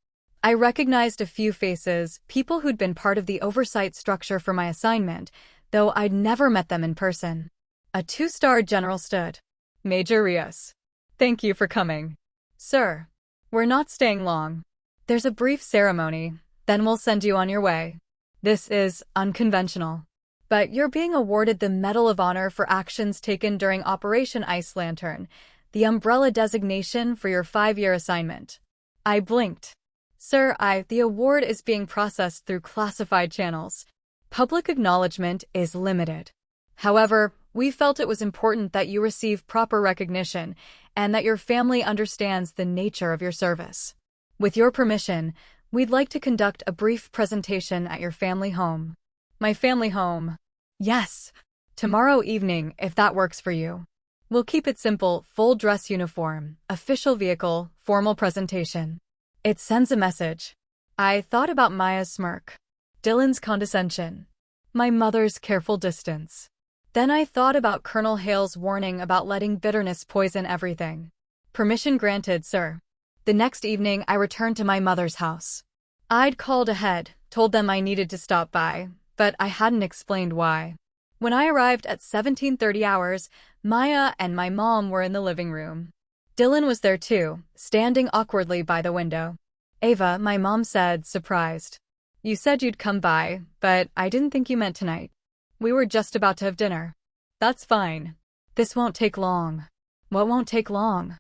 I recognized a few faces, people who'd been part of the oversight structure for my assignment, though I'd never met them in person. A 2-star general stood. "Major Rios. Thank you for coming." "Sir, we're not staying long. There's a brief ceremony, then we'll send you on your way. This is unconventional." But you're being awarded the Medal of Honor for actions taken during Operation Ice Lantern, the umbrella designation for your 5-year assignment. I blinked. Sir, the award is being processed through classified channels. Public acknowledgement is limited. However, we felt it was important that you receive proper recognition and that your family understands the nature of your service. With your permission, we'd like to conduct a brief presentation at your family home. My family home. Yes. Tomorrow evening, if that works for you. We'll keep it simple: full dress uniform, official vehicle, formal presentation. It sends a message. I thought about Maya's smirk, Dylan's condescension, my mother's careful distance. Then I thought about Colonel Hale's warning about letting bitterness poison everything. Permission granted, sir. The next evening, I returned to my mother's house. I'd called ahead, told them I needed to stop by, but I hadn't explained why. When I arrived at 17:30 hours, Maya and my mom were in the living room. Dylan was there too, standing awkwardly by the window. Ava, my mom said, surprised. You said you'd come by, but I didn't think you meant tonight. We were just about to have dinner. That's fine. This won't take long. What won't take long?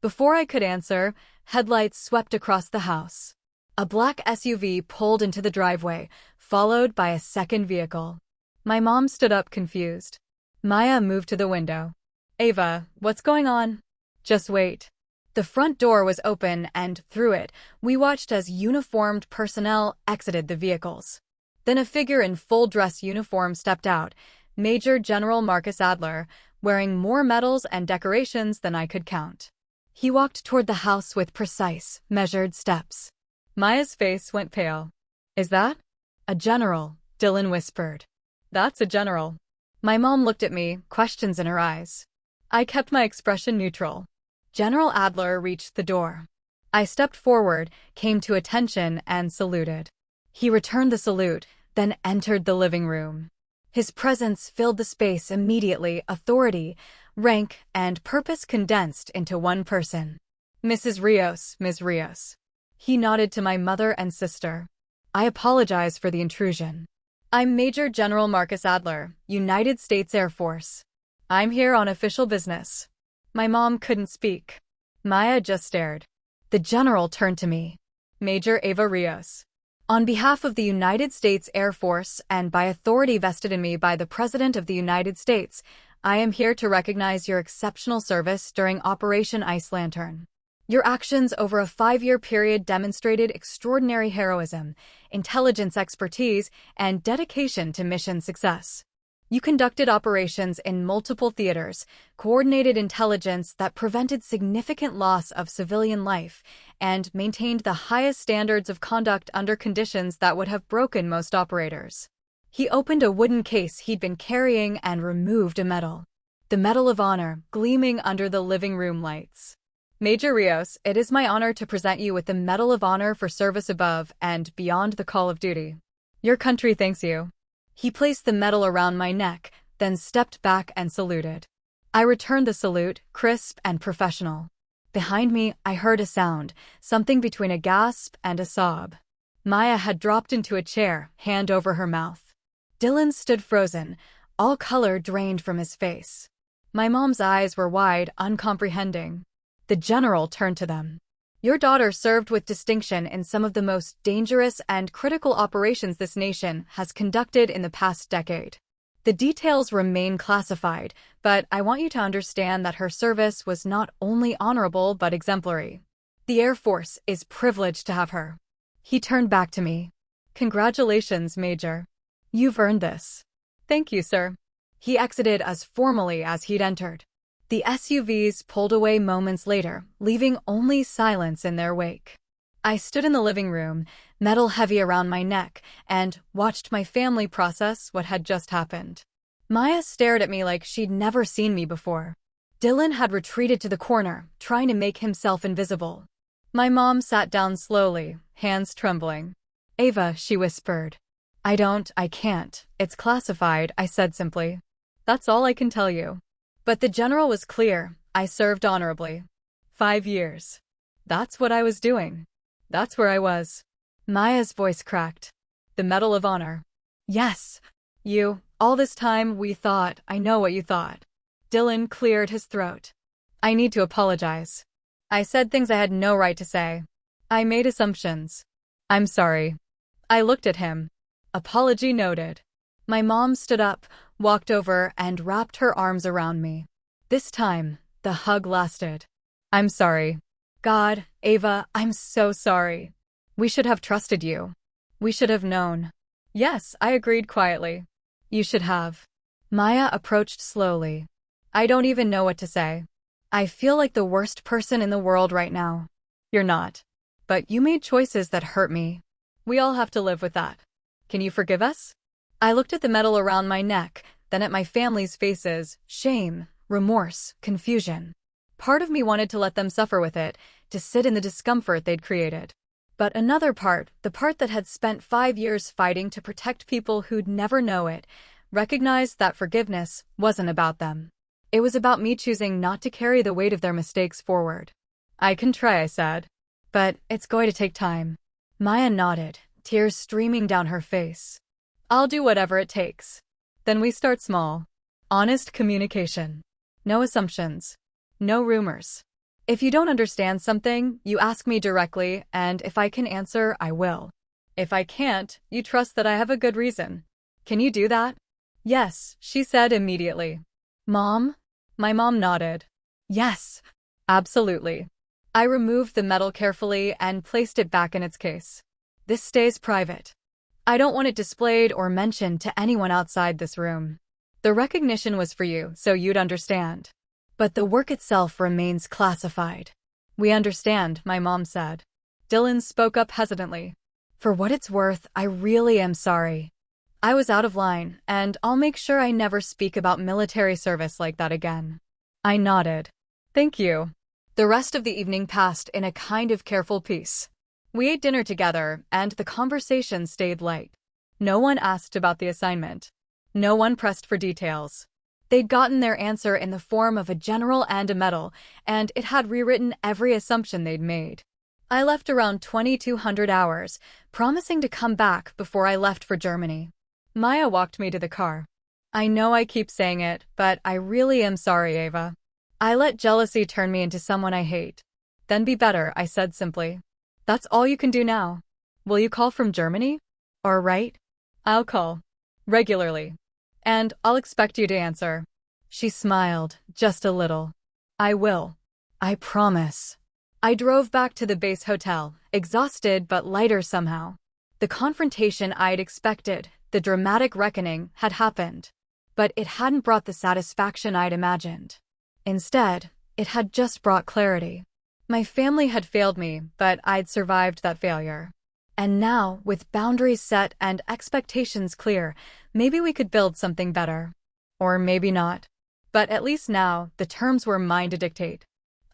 Before I could answer, headlights swept across the house. A black SUV pulled into the driveway, followed by a second vehicle. My mom stood up confused. Maya moved to the window. Ava, what's going on? Just wait. The front door was open, and through it, we watched as uniformed personnel exited the vehicles. Then a figure in full dress uniform stepped out, Major General Marcus Adler, wearing more medals and decorations than I could count. He walked toward the house with precise, measured steps. Maya's face went pale. Is that? A general, Dylan whispered. That's a general. My mom looked at me, questions in her eyes. I kept my expression neutral. General Adler reached the door. I stepped forward, came to attention, and saluted. He returned the salute, then entered the living room. His presence filled the space immediately, authority, rank, and purpose condensed into one person. Mrs. Rios, Ms. Rios. He nodded to my mother and sister. I apologize for the intrusion. I'm Major General Marcus Adler, United States Air Force. I'm here on official business. My mom couldn't speak. Maya just stared. The general turned to me. Major Ava Rios. On behalf of the United States Air Force and by authority vested in me by the President of the United States, I am here to recognize your exceptional service during Operation Ice Lantern. Your actions over a 5-year period demonstrated extraordinary heroism, intelligence expertise, and dedication to mission success. You conducted operations in multiple theaters, coordinated intelligence that prevented significant loss of civilian life, and maintained the highest standards of conduct under conditions that would have broken most operators. He opened a wooden case he'd been carrying and removed a medal. The Medal of Honor, gleaming under the living room lights. Major Rios, it is my honor to present you with the Medal of Honor for service above and beyond the call of duty. Your country thanks you. He placed the medal around my neck, then stepped back and saluted. I returned the salute, crisp and professional. Behind me, I heard a sound, something between a gasp and a sob. Maya had dropped into a chair, hand over her mouth. Dylan stood frozen, all color drained from his face. My mom's eyes were wide, uncomprehending. The general turned to them. Your daughter served with distinction in some of the most dangerous and critical operations this nation has conducted in the past decade. The details remain classified, but I want you to understand that her service was not only honorable but exemplary. The Air Force is privileged to have her. He turned back to me. Congratulations, Major. You've earned this. Thank you, sir. He exited as formally as he'd entered. The SUVs pulled away moments later, leaving only silence in their wake. I stood in the living room, metal heavy around my neck, and watched my family process what had just happened. Maya stared at me like she'd never seen me before. Dylan had retreated to the corner, trying to make himself invisible. My mom sat down slowly, hands trembling. Ava, she whispered. I can't. It's classified, I said simply. That's all I can tell you. But the general was clear. I served honorably. 5 years. That's what I was doing. That's where I was. Maya's voice cracked. The Medal of Honor. Yes. All this time, we thought, I know what you thought. Dylan cleared his throat. I need to apologize. I said things I had no right to say. I made assumptions. I'm sorry. I looked at him. Apology noted. My mom stood up, walked over, and wrapped her arms around me. This time, the hug lasted. I'm sorry. God, Ava, I'm so sorry. We should have trusted you. We should have known. Yes, I agreed quietly. You should have. Maya approached slowly. I don't even know what to say. I feel like the worst person in the world right now. You're not. But you made choices that hurt me. We all have to live with that. Can you forgive us? I looked at the medal around my neck, then at my family's faces, shame, remorse, confusion. Part of me wanted to let them suffer with it, to sit in the discomfort they'd created. But another part, the part that had spent 5 years fighting to protect people who'd never know it, recognized that forgiveness wasn't about them. It was about me choosing not to carry the weight of their mistakes forward. I can try, I said. But it's going to take time. Maya nodded, tears streaming down her face. I'll do whatever it takes. Then we start small. Honest communication. No assumptions. No rumors. If you don't understand something, you ask me directly, and if I can answer, I will. If I can't, you trust that I have a good reason. Can you do that? Yes, she said immediately. Mom? My mom nodded. Yes, absolutely. I removed the medal carefully and placed it back in its case. This stays private. I don't want it displayed or mentioned to anyone outside this room. The recognition was for you, so you'd understand. But the work itself remains classified. We understand, my mom said. Dylan spoke up hesitantly. For what it's worth, I really am sorry. I was out of line, and I'll make sure I never speak about military service like that again. I nodded. Thank you. The rest of the evening passed in a kind of careful peace. We ate dinner together, and the conversation stayed light. No one asked about the assignment. No one pressed for details. They'd gotten their answer in the form of a general and a medal, and it had rewritten every assumption they'd made. I left around 2200 hours, promising to come back before I left for Germany. Maya walked me to the car. I know I keep saying it, but I really am sorry, Ava. I let jealousy turn me into someone I hate. Then be better, I said simply. That's all you can do now. Will you call from Germany? Or right? I'll call. Regularly. And I'll expect you to answer. She smiled, just a little. I will. I promise. I drove back to the base hotel, exhausted but lighter somehow. The confrontation I'd expected, the dramatic reckoning, had happened. But it hadn't brought the satisfaction I'd imagined. Instead, it had just brought clarity. My family had failed me, but I'd survived that failure. And now, with boundaries set and expectations clear, maybe we could build something better. Or maybe not. But at least now, the terms were mine to dictate.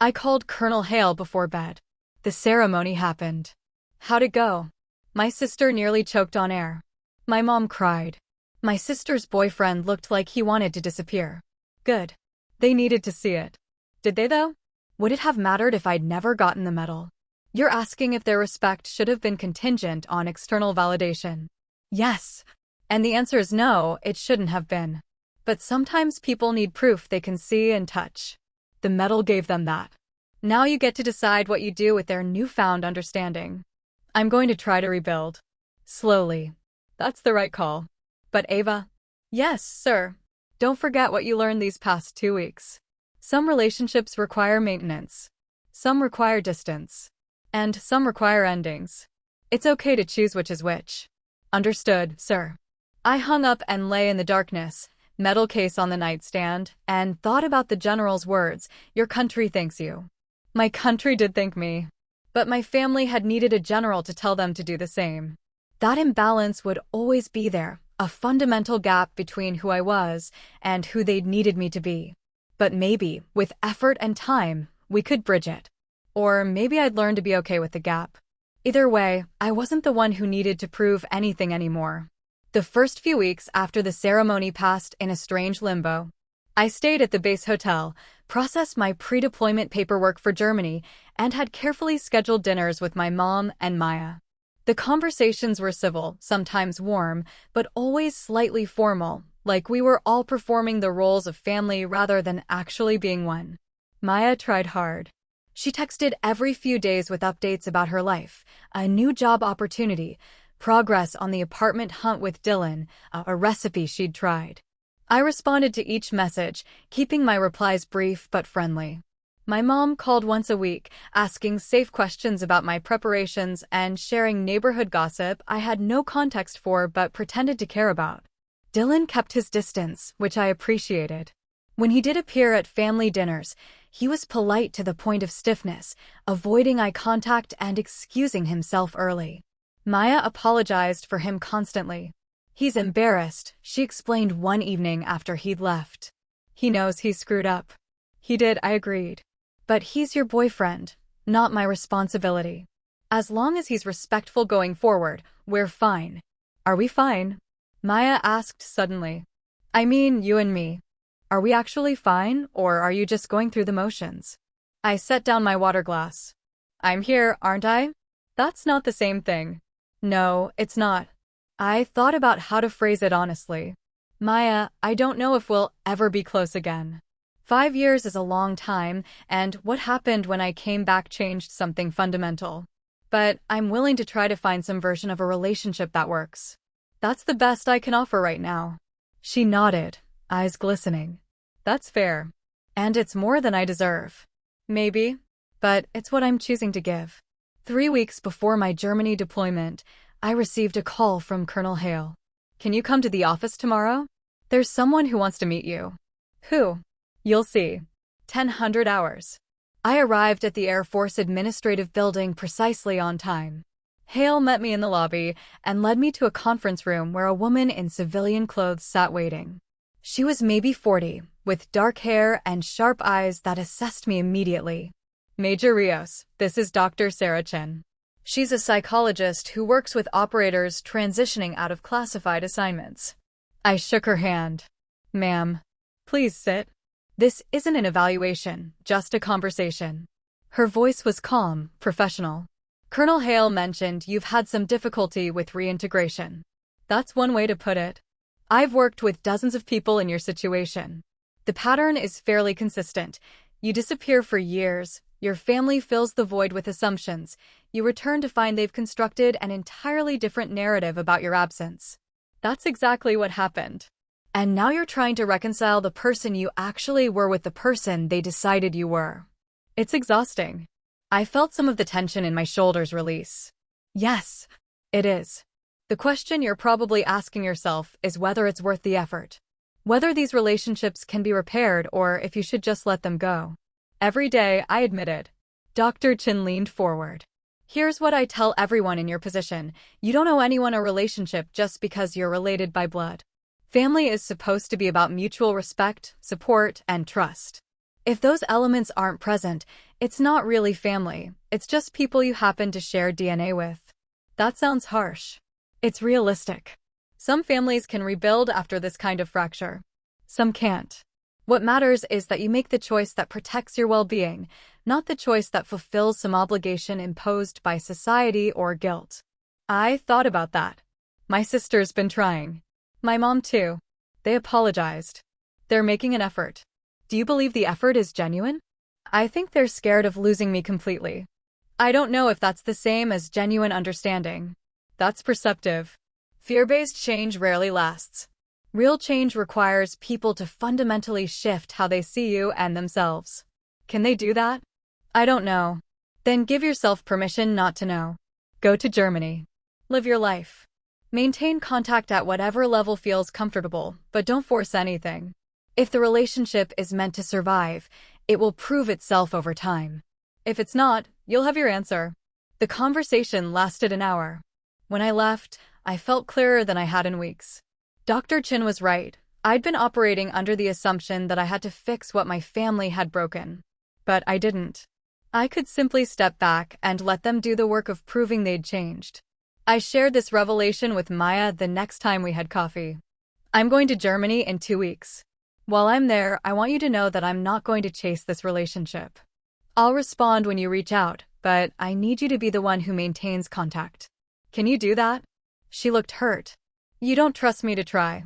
I called Colonel Hale before bed. The ceremony happened. How'd it go? My sister nearly choked on air. My mom cried. My sister's boyfriend looked like he wanted to disappear. Good. They needed to see it. Did they, though? Would it have mattered if I'd never gotten the medal? You're asking if their respect should have been contingent on external validation. Yes. And the answer is no, it shouldn't have been. But sometimes people need proof they can see and touch. The medal gave them that. Now you get to decide what you do with their newfound understanding. I'm going to try to rebuild. Slowly. That's the right call. But Ava? Yes, sir. Don't forget what you learned these past 2 weeks. Some relationships require maintenance. Some require distance. And some require endings. It's okay to choose which is which. Understood, sir. I hung up and lay in the darkness, medal case on the nightstand, and thought about the general's words, "Your country thanks you." My country did thank me. But my family had needed a general to tell them to do the same. That imbalance would always be there, a fundamental gap between who I was and who they'd needed me to be. But maybe, with effort and time, we could bridge it. Or maybe I'd learn to be okay with the gap. Either way, I wasn't the one who needed to prove anything anymore. The first few weeks after the ceremony passed in a strange limbo. I stayed at the base hotel, processed my pre-deployment paperwork for Germany, and had carefully scheduled dinners with my mom and Maya. The conversations were civil, sometimes warm, but always slightly formal, like we were all performing the roles of family rather than actually being one. Maya tried hard. She texted every few days with updates about her life, a new job opportunity, progress on the apartment hunt with Dylan, a recipe she'd tried. I responded to each message, keeping my replies brief but friendly. My mom called once a week, asking safe questions about my preparations and sharing neighborhood gossip I had no context for but pretended to care about. Dylan kept his distance, which I appreciated. When he did appear at family dinners, he was polite to the point of stiffness, avoiding eye contact and excusing himself early. Maya apologized for him constantly. "He's embarrassed," she explained one evening after he'd left. "He knows he screwed up." "He did," I agreed. "But he's your boyfriend, not my responsibility. As long as he's respectful going forward, we're fine." "Are we fine?" Maya asked suddenly. "I mean, you and me. Are we actually fine, or are you just going through the motions?" I set down my water glass. "I'm here, aren't I?" "That's not the same thing." "No, it's not." I thought about how to phrase it honestly. "Maya, I don't know if we'll ever be close again. 5 years is a long time, and what happened when I came back changed something fundamental. But I'm willing to try to find some version of a relationship that works. That's the best I can offer right now." She nodded, eyes glistening. "That's fair. And it's more than I deserve. Maybe. But it's what I'm choosing to give." 3 weeks before my Germany deployment, I received a call from Colonel Hale. "Can you come to the office tomorrow? There's someone who wants to meet you." "Who?" "You'll see." 1000 hours. I arrived at the Air Force Administrative Building precisely on time. Hale met me in the lobby and led me to a conference room where a woman in civilian clothes sat waiting. She was maybe 40, with dark hair and sharp eyes that assessed me immediately. "Major Rios, this is Dr. Sarah Chen. She's a psychologist who works with operators transitioning out of classified assignments." I shook her hand. "Ma'am, please sit. This isn't an evaluation, just a conversation." Her voice was calm, professional. "Colonel Hale mentioned you've had some difficulty with reintegration." "That's one way to put it. I've worked with dozens of people in your situation. The pattern is fairly consistent. You disappear for years, your family fills the void with assumptions, you return to find they've constructed an entirely different narrative about your absence. That's exactly what happened. And now you're trying to reconcile the person you actually were with the person they decided you were. It's exhausting." I felt some of the tension in my shoulders release. "Yes, it is. The question you're probably asking yourself is whether it's worth the effort. Whether these relationships can be repaired or if you should just let them go." "Every day," I admitted. Dr. Chin leaned forward. "Here's what I tell everyone in your position. You don't owe anyone a relationship just because you're related by blood. Family is supposed to be about mutual respect, support, and trust. If those elements aren't present, it's not really family, it's just people you happen to share DNA with." That sounds harsh. It's realistic. Some families can rebuild after this kind of fracture. Some can't. What matters is that you make the choice that protects your well-being, not the choice that fulfills some obligation imposed by society or guilt. I thought about that. My sister's been trying. My mom too. They apologized. They're making an effort. Do you believe the effort is genuine? I think they're scared of losing me completely. I don't know if that's the same as genuine understanding. That's perceptive. Fear-based change rarely lasts. Real change requires people to fundamentally shift how they see you and themselves. Can they do that? I don't know. Then give yourself permission not to know. Go to Germany. Live your life. Maintain contact at whatever level feels comfortable, but don't force anything. If the relationship is meant to survive, it will prove itself over time. If it's not, you'll have your answer. The conversation lasted an hour. When I left, I felt clearer than I had in weeks. Dr. Chin was right. I'd been operating under the assumption that I had to fix what my family had broken. But I didn't. I could simply step back and let them do the work of proving they'd changed. I shared this revelation with Maya the next time we had coffee. "I'm going to Germany in 2 weeks. While I'm there, I want you to know that I'm not going to chase this relationship. I'll respond when you reach out, but I need you to be the one who maintains contact. Can you do that?" She looked hurt. "You don't trust me to try."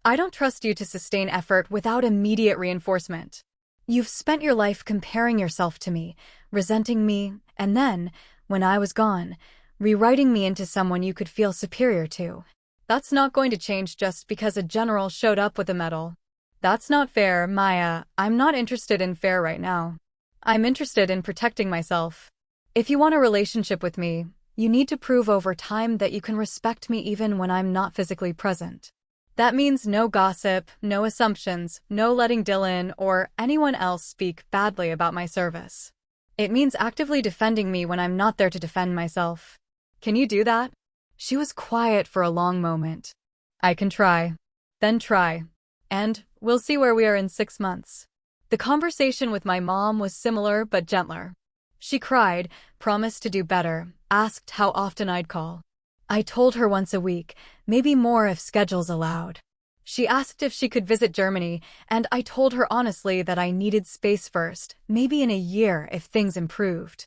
I don't trust you to sustain effort without immediate reinforcement. You've spent your life comparing yourself to me, resenting me, and then, when I was gone, rewriting me into someone you could feel superior to. That's not going to change just because a general showed up with a medal. That's not fair, Maya. I'm not interested in fair right now. I'm interested in protecting myself. If you want a relationship with me, you need to prove over time that you can respect me even when I'm not physically present. That means no gossip, no assumptions, no letting Dylan or anyone else speak badly about my service. It means actively defending me when I'm not there to defend myself. Can you do that? She was quiet for a long moment. I can try. Then try. And we'll see where we are in 6 months. The conversation with my mom was similar but gentler. She cried, promised to do better, asked how often I'd call. I told her once a week, maybe more if schedules allowed. She asked if she could visit Germany, and I told her honestly that I needed space first, maybe in a year if things improved.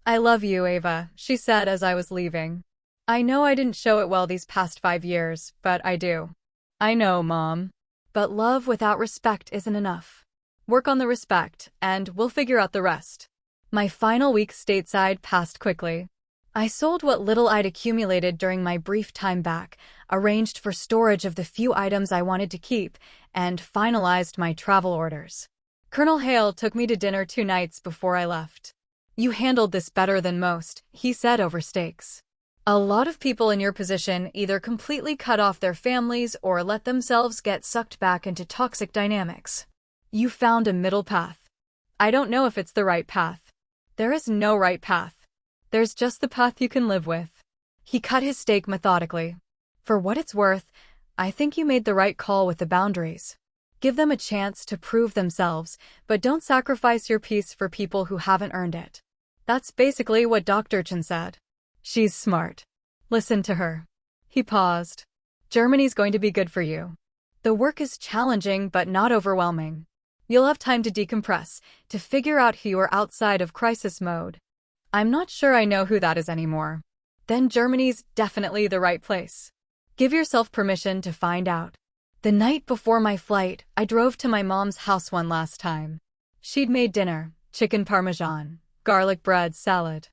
I love you, Ava, she said as I was leaving. I know I didn't show it well these past 5 years, but I do. I know, Mom. But love without respect isn't enough. Work on the respect, and we'll figure out the rest. My final week stateside passed quickly. I sold what little I'd accumulated during my brief time back, arranged for storage of the few items I wanted to keep, and finalized my travel orders. Colonel Hale took me to dinner 2 nights before I left. You handled this better than most, he said over steaks. A lot of people in your position either completely cut off their families or let themselves get sucked back into toxic dynamics. You found a middle path. I don't know if it's the right path. There is no right path. There's just the path you can live with. He cut his steak methodically. For what it's worth, I think you made the right call with the boundaries. Give them a chance to prove themselves, but don't sacrifice your peace for people who haven't earned it. That's basically what Dr. Chen said. She's smart. Listen to her. He paused. Germany's going to be good for you. The work is challenging but not overwhelming. You'll have time to decompress, to figure out who you are outside of crisis mode. I'm not sure I know who that is anymore. Then Germany's definitely the right place. Give yourself permission to find out. The night before my flight, I drove to my mom's house one last time. She'd made dinner, chicken parmesan, garlic bread, salad.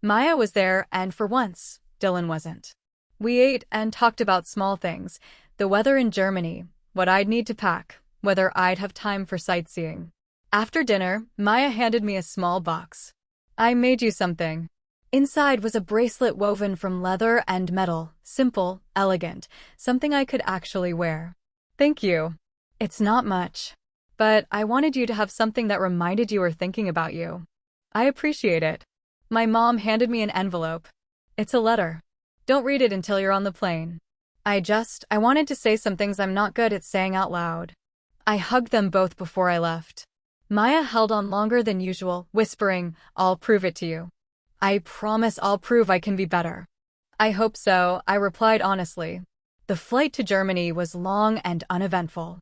Maya was there, and for once, Dylan wasn't. We ate and talked about small things, the weather in Germany, what I'd need to pack, whether I'd have time for sightseeing. After dinner, Maya handed me a small box. I made you something. Inside was a bracelet woven from leather and metal, simple, elegant, something I could actually wear. Thank you. It's not much. But I wanted you to have something that reminded you or thinking about you. I appreciate it. My mom handed me an envelope. It's a letter. Don't read it until you're on the plane. I wanted to say some things I'm not good at saying out loud. I hugged them both before I left. Maya held on longer than usual, whispering, I'll prove it to you. I promise I'll prove I can be better. I hope so, I replied honestly. The flight to Germany was long and uneventful.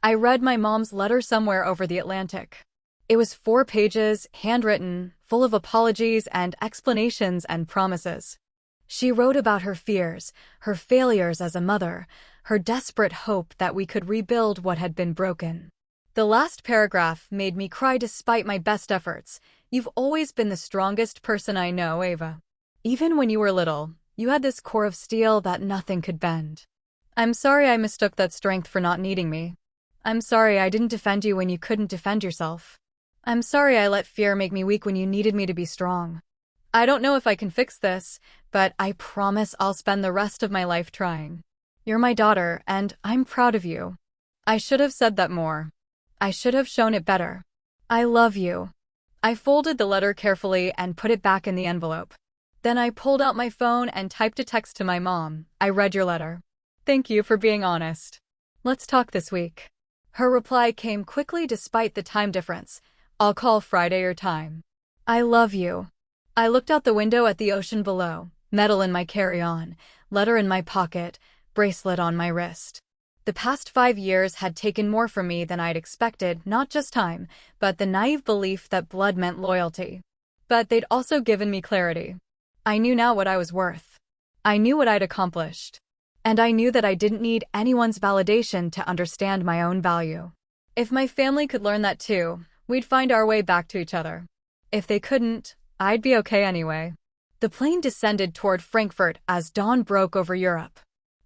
I read my mom's letter somewhere over the Atlantic. It was 4 pages, handwritten, full of apologies and explanations and promises. She wrote about her fears, her failures as a mother, her desperate hope that we could rebuild what had been broken. The last paragraph made me cry despite my best efforts. You've always been the strongest person I know, Ava. Even when you were little, you had this core of steel that nothing could bend. I'm sorry I mistook that strength for not needing me. I'm sorry I didn't defend you when you couldn't defend yourself. I'm sorry I let fear make me weak when you needed me to be strong. I don't know if I can fix this, but I promise I'll spend the rest of my life trying. You're my daughter, and I'm proud of you. I should have said that more. I should have shown it better. I love you. I folded the letter carefully and put it back in the envelope. Then I pulled out my phone and typed a text to my mom. I read your letter. Thank you for being honest. Let's talk this week. Her reply came quickly despite the time difference. I'll call Friday your time. I love you. I looked out the window at the ocean below, medal in my carry-on, letter in my pocket, bracelet on my wrist. The past 5 years had taken more from me than I'd expected, not just time, but the naive belief that blood meant loyalty. But they'd also given me clarity. I knew now what I was worth. I knew what I'd accomplished. And I knew that I didn't need anyone's validation to understand my own value. If my family could learn that too, we'd find our way back to each other. If they couldn't, I'd be okay anyway. The plane descended toward Frankfurt as dawn broke over Europe.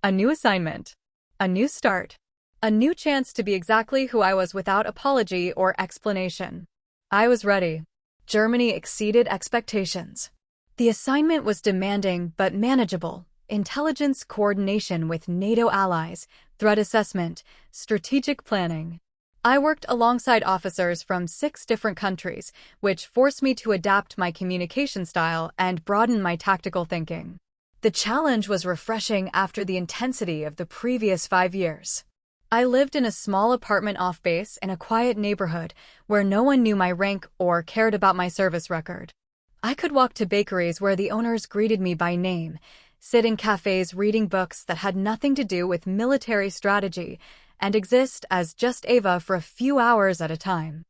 A new assignment. A new start. A new chance to be exactly who I was without apology or explanation. I was ready. Germany exceeded expectations. The assignment was demanding but manageable. Intelligence coordination with NATO allies, threat assessment, strategic planning. I worked alongside officers from 6 different countries, which forced me to adapt my communication style and broaden my tactical thinking. The challenge was refreshing after the intensity of the previous 5 years. I lived in a small apartment off base in a quiet neighborhood where no one knew my rank or cared about my service record. I could walk to bakeries where the owners greeted me by name, sit in cafes reading books that had nothing to do with military strategy, and exist as just Ava for a few hours at a time.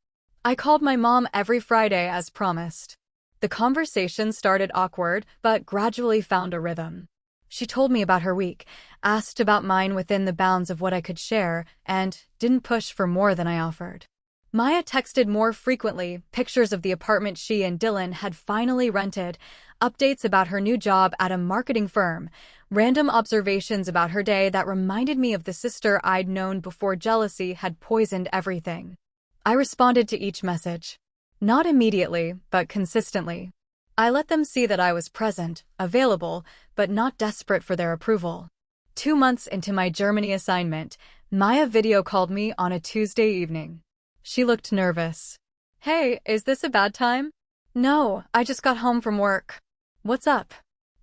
I called my mom every Friday as promised. The conversation started awkward, but gradually found a rhythm. She told me about her week, asked about mine within the bounds of what I could share, and didn't push for more than I offered. Maya texted more frequently, pictures of the apartment she and Dylan had finally rented, updates about her new job at a marketing firm, random observations about her day that reminded me of the sister I'd known before jealousy had poisoned everything. I responded to each message. Not immediately, but consistently. I let them see that I was present, available, but not desperate for their approval. 2 months into my Germany assignment, Maya video called me on a Tuesday evening. She looked nervous. "Hey, is this a bad time?" "No, I just got home from work." "What's up?"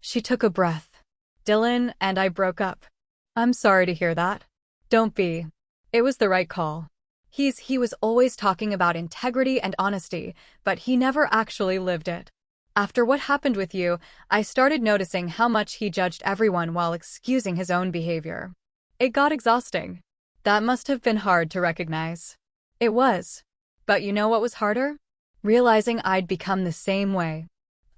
She took a breath. "Dylan and I broke up." "I'm sorry to hear that." "Don't be. It was the right call. He was always talking about integrity and honesty, but he never actually lived it. After what happened with you, I started noticing how much he judged everyone while excusing his own behavior. It got exhausting. That must have been hard to recognize." "It was. But you know what was harder? Realizing I'd become the same way.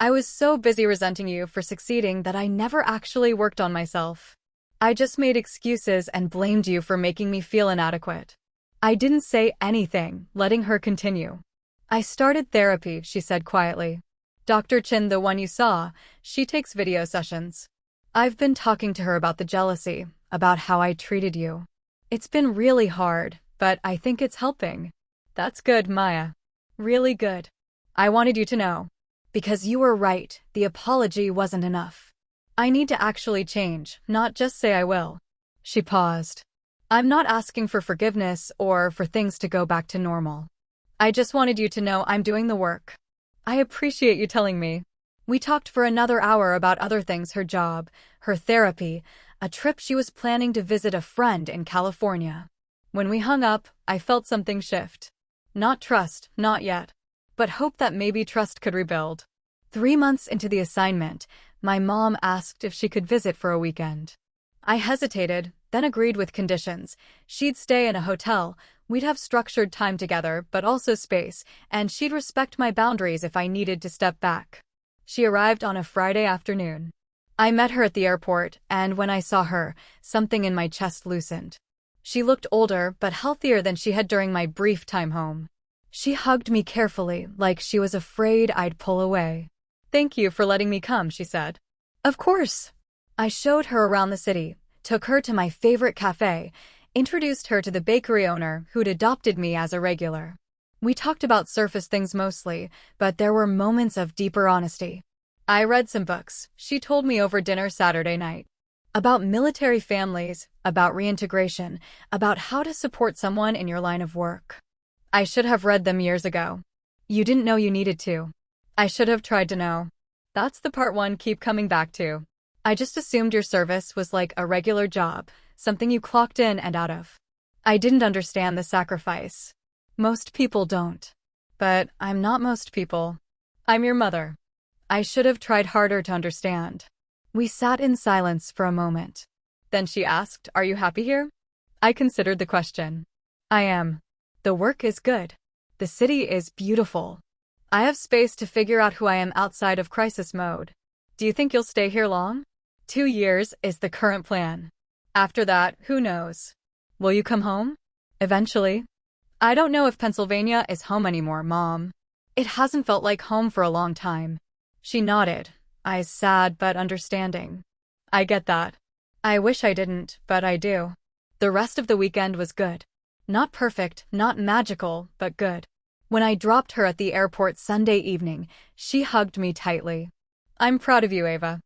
I was so busy resenting you for succeeding that I never actually worked on myself. I just made excuses and blamed you for making me feel inadequate." I didn't say anything, letting her continue. "I started therapy," she said quietly. "Dr. Chin, the one you saw, she takes video sessions. I've been talking to her about the jealousy, about how I treated you. It's been really hard, but I think it's helping." "That's good, Maya. Really good. I wanted you to know. Because you were right, the apology wasn't enough. I need to actually change, not just say I will." She paused. "I'm not asking for forgiveness or for things to go back to normal. I just wanted you to know I'm doing the work." "I appreciate you telling me." We talked for another hour about other things: her job, her therapy, a trip she was planning to visit a friend in California. When we hung up, I felt something shift. Not trust, not yet, but hope that maybe trust could rebuild. 3 months into the assignment, my mom asked if she could visit for a weekend. I hesitated, then agreed with conditions. She'd stay in a hotel, we'd have structured time together, but also space, and she'd respect my boundaries if I needed to step back. She arrived on a Friday afternoon. I met her at the airport, and when I saw her, something in my chest loosened. She looked older, but healthier than she had during my brief time home. She hugged me carefully, like she was afraid I'd pull away. "Thank you for letting me come," she said. "Of course." I showed her around the city, took her to my favorite cafe, introduced her to the bakery owner who'd adopted me as a regular. We talked about surface things mostly, but there were moments of deeper honesty. I read some books, she told me over dinner Saturday night. About military families, about reintegration, about how to support someone in your line of work. I should have read them years ago. You didn't know you needed to. I should have tried to know. That's the part one keep coming back to. I just assumed your service was like a regular job, something you clocked in and out of. I didn't understand the sacrifice. Most people don't. But I'm not most people. I'm your mother. I should have tried harder to understand. We sat in silence for a moment. Then she asked, "Are you happy here?" I considered the question. "I am. The work is good. The city is beautiful. I have space to figure out who I am outside of crisis mode. Do you think you'll stay here long?" 2 years is the current plan. After that, who knows? Will you come home? Eventually. I don't know if Pennsylvania is home anymore, Mom. It hasn't felt like home for a long time. She nodded, eyes sad but understanding. I get that. I wish I didn't, but I do. The rest of the weekend was good. Not perfect, not magical, but good. When I dropped her at the airport Sunday evening, she hugged me tightly. I'm proud of you, Ava.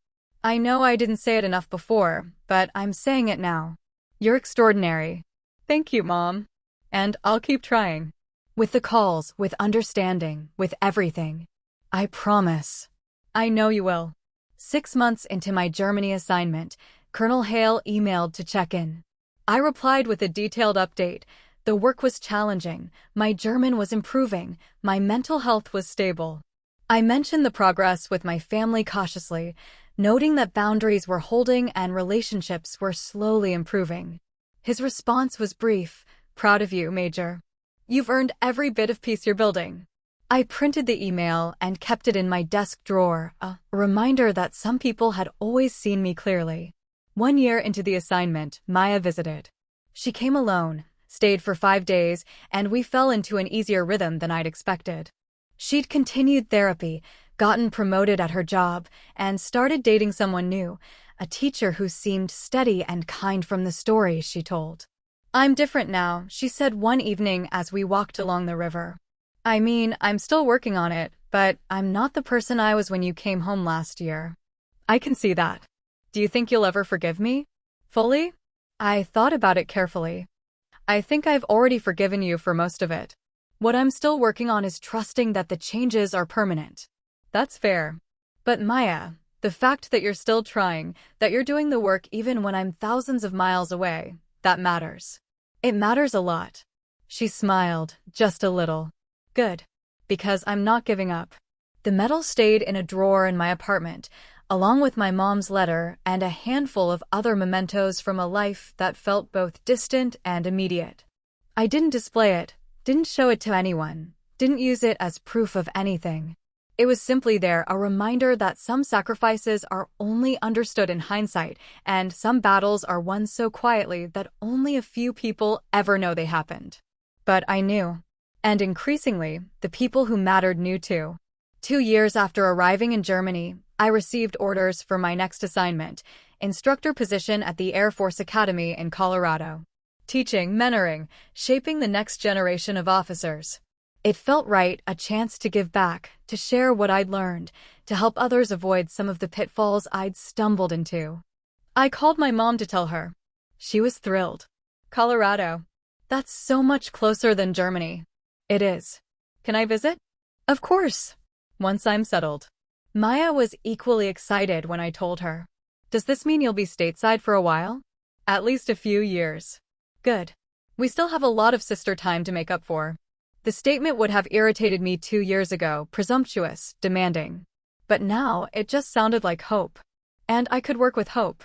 I know I didn't say it enough before, but I'm saying it now. You're extraordinary. Thank you, Mom. And I'll keep trying. With the calls, with understanding, with everything. I promise. I know you will. 6 months into my Germany assignment, Colonel Hale emailed to check in. I replied with a detailed update. The work was challenging, my German was improving, my mental health was stable. I mentioned the progress with my family cautiously, noting that boundaries were holding and relationships were slowly improving. His response was brief. Proud of you, Major. You've earned every bit of peace you're building. I printed the email and kept it in my desk drawer, a reminder that some people had always seen me clearly. 1 year into the assignment, Maya visited. She came alone, stayed for 5 days, and we fell into an easier rhythm than I'd expected. She'd continued therapy, gotten promoted at her job, and started dating someone new, a teacher who seemed steady and kind from the stories she told. I'm different now, she said one evening as we walked along the river. I mean, I'm still working on it, but I'm not the person I was when you came home last year. I can see that. Do you think you'll ever forgive me? Fully? I thought about it carefully. I think I've already forgiven you for most of it. What I'm still working on is trusting that the changes are permanent. That's fair. But Maya, the fact that you're still trying, that you're doing the work even when I'm thousands of miles away, that matters. It matters a lot. She smiled, just a little. Good. Because I'm not giving up. The medal stayed in a drawer in my apartment, along with my mom's letter and a handful of other mementos from a life that felt both distant and immediate. I didn't display it, didn't show it to anyone, didn't use it as proof of anything. It was simply there, a reminder that some sacrifices are only understood in hindsight, and some battles are won so quietly that only a few people ever know they happened. But I knew. And increasingly, the people who mattered knew too. 2 years after arriving in Germany, I received orders for my next assignment, instructor position at the Air Force Academy in Colorado. Teaching, mentoring, shaping the next generation of officers. It felt right, a chance to give back, to share what I'd learned, to help others avoid some of the pitfalls I'd stumbled into. I called my mom to tell her. She was thrilled. Colorado. That's so much closer than Germany. It is. Can I visit? Of course. Once I'm settled. Maya was equally excited when I told her. Does this mean you'll be stateside for a while? At least a few years. Good. We still have a lot of sister time to make up for. The statement would have irritated me 2 years ago, presumptuous, demanding. But now, it just sounded like hope. And I could work with hope.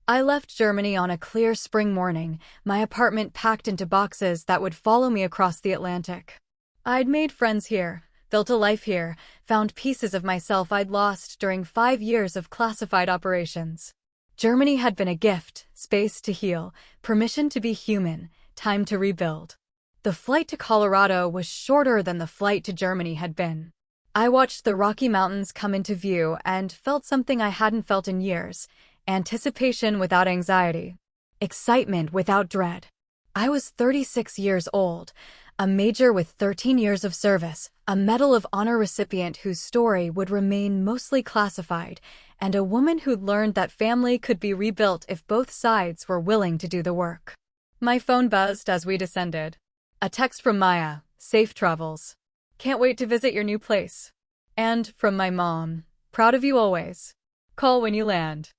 I left Germany on a clear spring morning, my apartment packed into boxes that would follow me across the Atlantic. I'd made friends here, built a life here, found pieces of myself I'd lost during 5 years of classified operations. Germany had been a gift, space to heal, permission to be human, time to rebuild. The flight to Colorado was shorter than the flight to Germany had been. I watched the Rocky Mountains come into view and felt something I hadn't felt in years, anticipation without anxiety, excitement without dread. I was 36 years old, a major with 13 years of service, a Medal of Honor recipient whose story would remain mostly classified, and a woman who'd learned that family could be rebuilt if both sides were willing to do the work. My phone buzzed as we descended. A text from Maya, safe travels. Can't wait to visit your new place. And from my mom, proud of you always. Call when you land.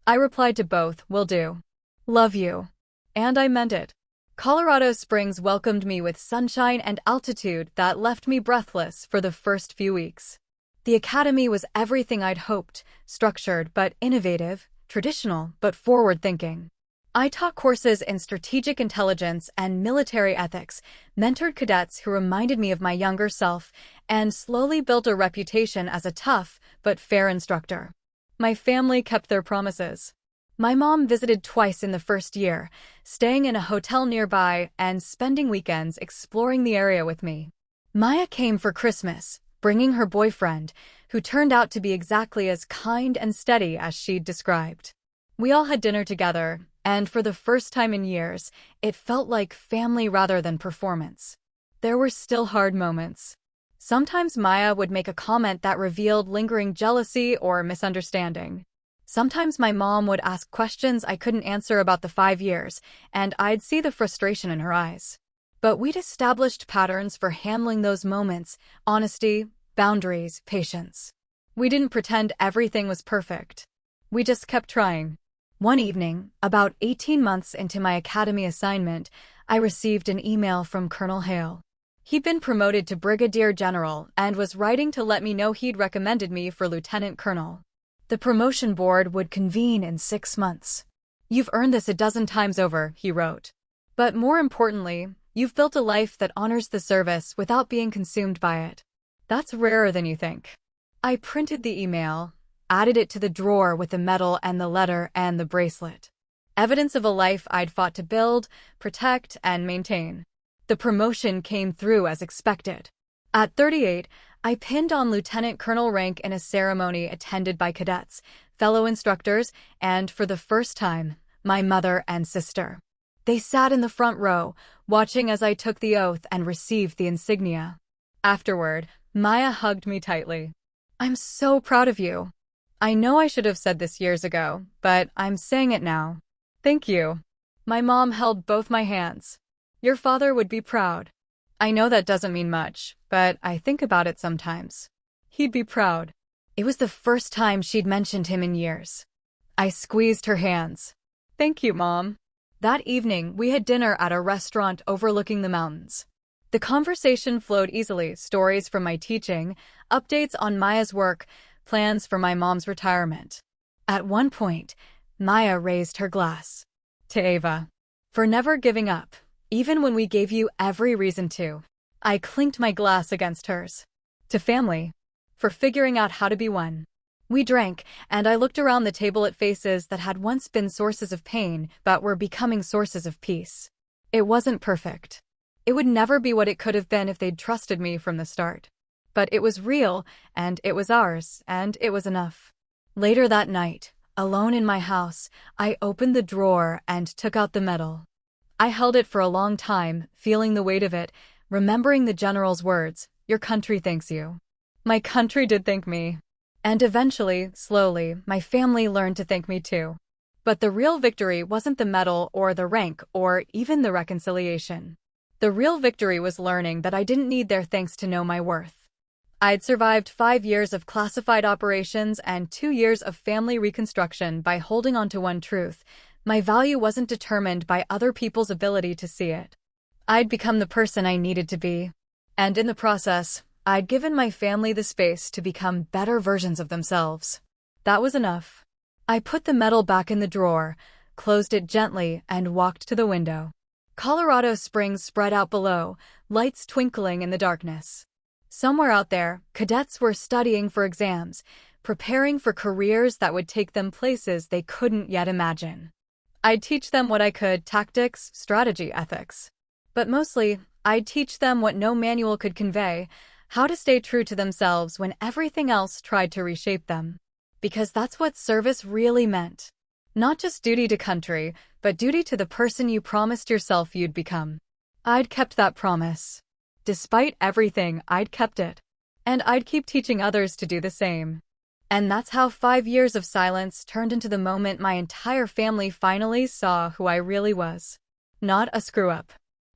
I replied to both, will do. Love you. And I meant it. Colorado Springs welcomed me with sunshine and altitude that left me breathless for the first few weeks. The academy was everything I'd hoped, structured but innovative, traditional but forward-thinking. I taught courses in strategic intelligence and military ethics, mentored cadets who reminded me of my younger self, and slowly built a reputation as a tough but fair instructor. My family kept their promises. My mom visited twice in the first year, staying in a hotel nearby and spending weekends exploring the area with me. Maya came for Christmas, bringing her boyfriend, who turned out to be exactly as kind and steady as she'd described. We all had dinner together, and for the first time in years, it felt like family rather than performance. There were still hard moments. Sometimes Maya would make a comment that revealed lingering jealousy or misunderstanding. Sometimes my mom would ask questions I couldn't answer about the 5 years, and I'd see the frustration in her eyes. But we'd established patterns for handling those moments: honesty, boundaries, patience. We didn't pretend everything was perfect. We just kept trying. One evening, about 18 months into my academy assignment, I received an email from Colonel Hale. He'd been promoted to Brigadier General and was writing to let me know he'd recommended me for Lieutenant Colonel. The promotion board would convene in 6 months. "You've earned this a dozen times over," he wrote. "But more importantly, you've built a life that honors the service without being consumed by it. That's rarer than you think." I printed the email, added it to the drawer with the medal and the letter and the bracelet. Evidence of a life I'd fought to build, protect, and maintain. The promotion came through as expected. At 38, I pinned on Lieutenant Colonel rank in a ceremony attended by cadets, fellow instructors, and, for the first time, my mother and sister. They sat in the front row, watching as I took the oath and received the insignia. Afterward, Maya hugged me tightly. "I'm so proud of you. I know I should have said this years ago, but I'm saying it now. Thank you." My mom held both my hands. "Your father would be proud." I know that doesn't mean much, but I think about it sometimes. He'd be proud. It was the first time she'd mentioned him in years. I squeezed her hands. "Thank you, Mom." That evening, we had dinner at a restaurant overlooking the mountains. The conversation flowed easily: stories from my teaching, updates on Maya's work, plans for my mom's retirement. At one point, Maya raised her glass. "To Ava. For never giving up, even when we gave you every reason to." I clinked my glass against hers. "To family. For figuring out how to be one." We drank, and I looked around the table at faces that had once been sources of pain but were becoming sources of peace. It wasn't perfect. It would never be what it could have been if they'd trusted me from the start. But it was real, and it was ours, and it was enough. Later that night, alone in my house, I opened the drawer and took out the medal. I held it for a long time, feeling the weight of it, remembering the general's words: "Your country thanks you." My country did thank me. And eventually, slowly, my family learned to thank me too. But the real victory wasn't the medal or the rank or even the reconciliation. The real victory was learning that I didn't need their thanks to know my worth. I'd survived 5 years of classified operations and 2 years of family reconstruction by holding on to one truth: my value wasn't determined by other people's ability to see it. I'd become the person I needed to be. And in the process, I'd given my family the space to become better versions of themselves. That was enough. I put the medal back in the drawer, closed it gently, and walked to the window. Colorado Springs spread out below, lights twinkling in the darkness. Somewhere out there, cadets were studying for exams, preparing for careers that would take them places they couldn't yet imagine. I'd teach them what I could: tactics, strategy, ethics. But mostly, I'd teach them what no manual could convey: how to stay true to themselves when everything else tried to reshape them. Because that's what service really meant. Not just duty to country, but duty to the person you promised yourself you'd become. I'd kept that promise. Despite everything, I'd kept it. And I'd keep teaching others to do the same. And that's how 5 years of silence turned into the moment my entire family finally saw who I really was. Not a screw-up.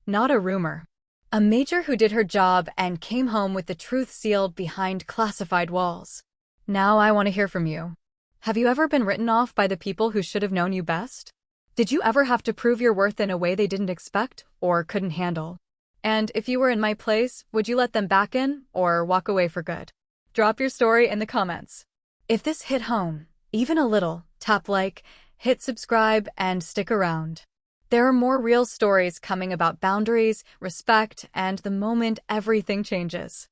Not a rumor. A major who did her job and came home with the truth sealed behind classified walls. Now I want to hear from you. Have you ever been written off by the people who should have known you best? Did you ever have to prove your worth in a way they didn't expect or couldn't handle? And if you were in my place, would you let them back in or walk away for good? Drop your story in the comments. If this hit home, even a little, tap like, hit subscribe, and stick around. There are more real stories coming about boundaries, respect, and the moment everything changes.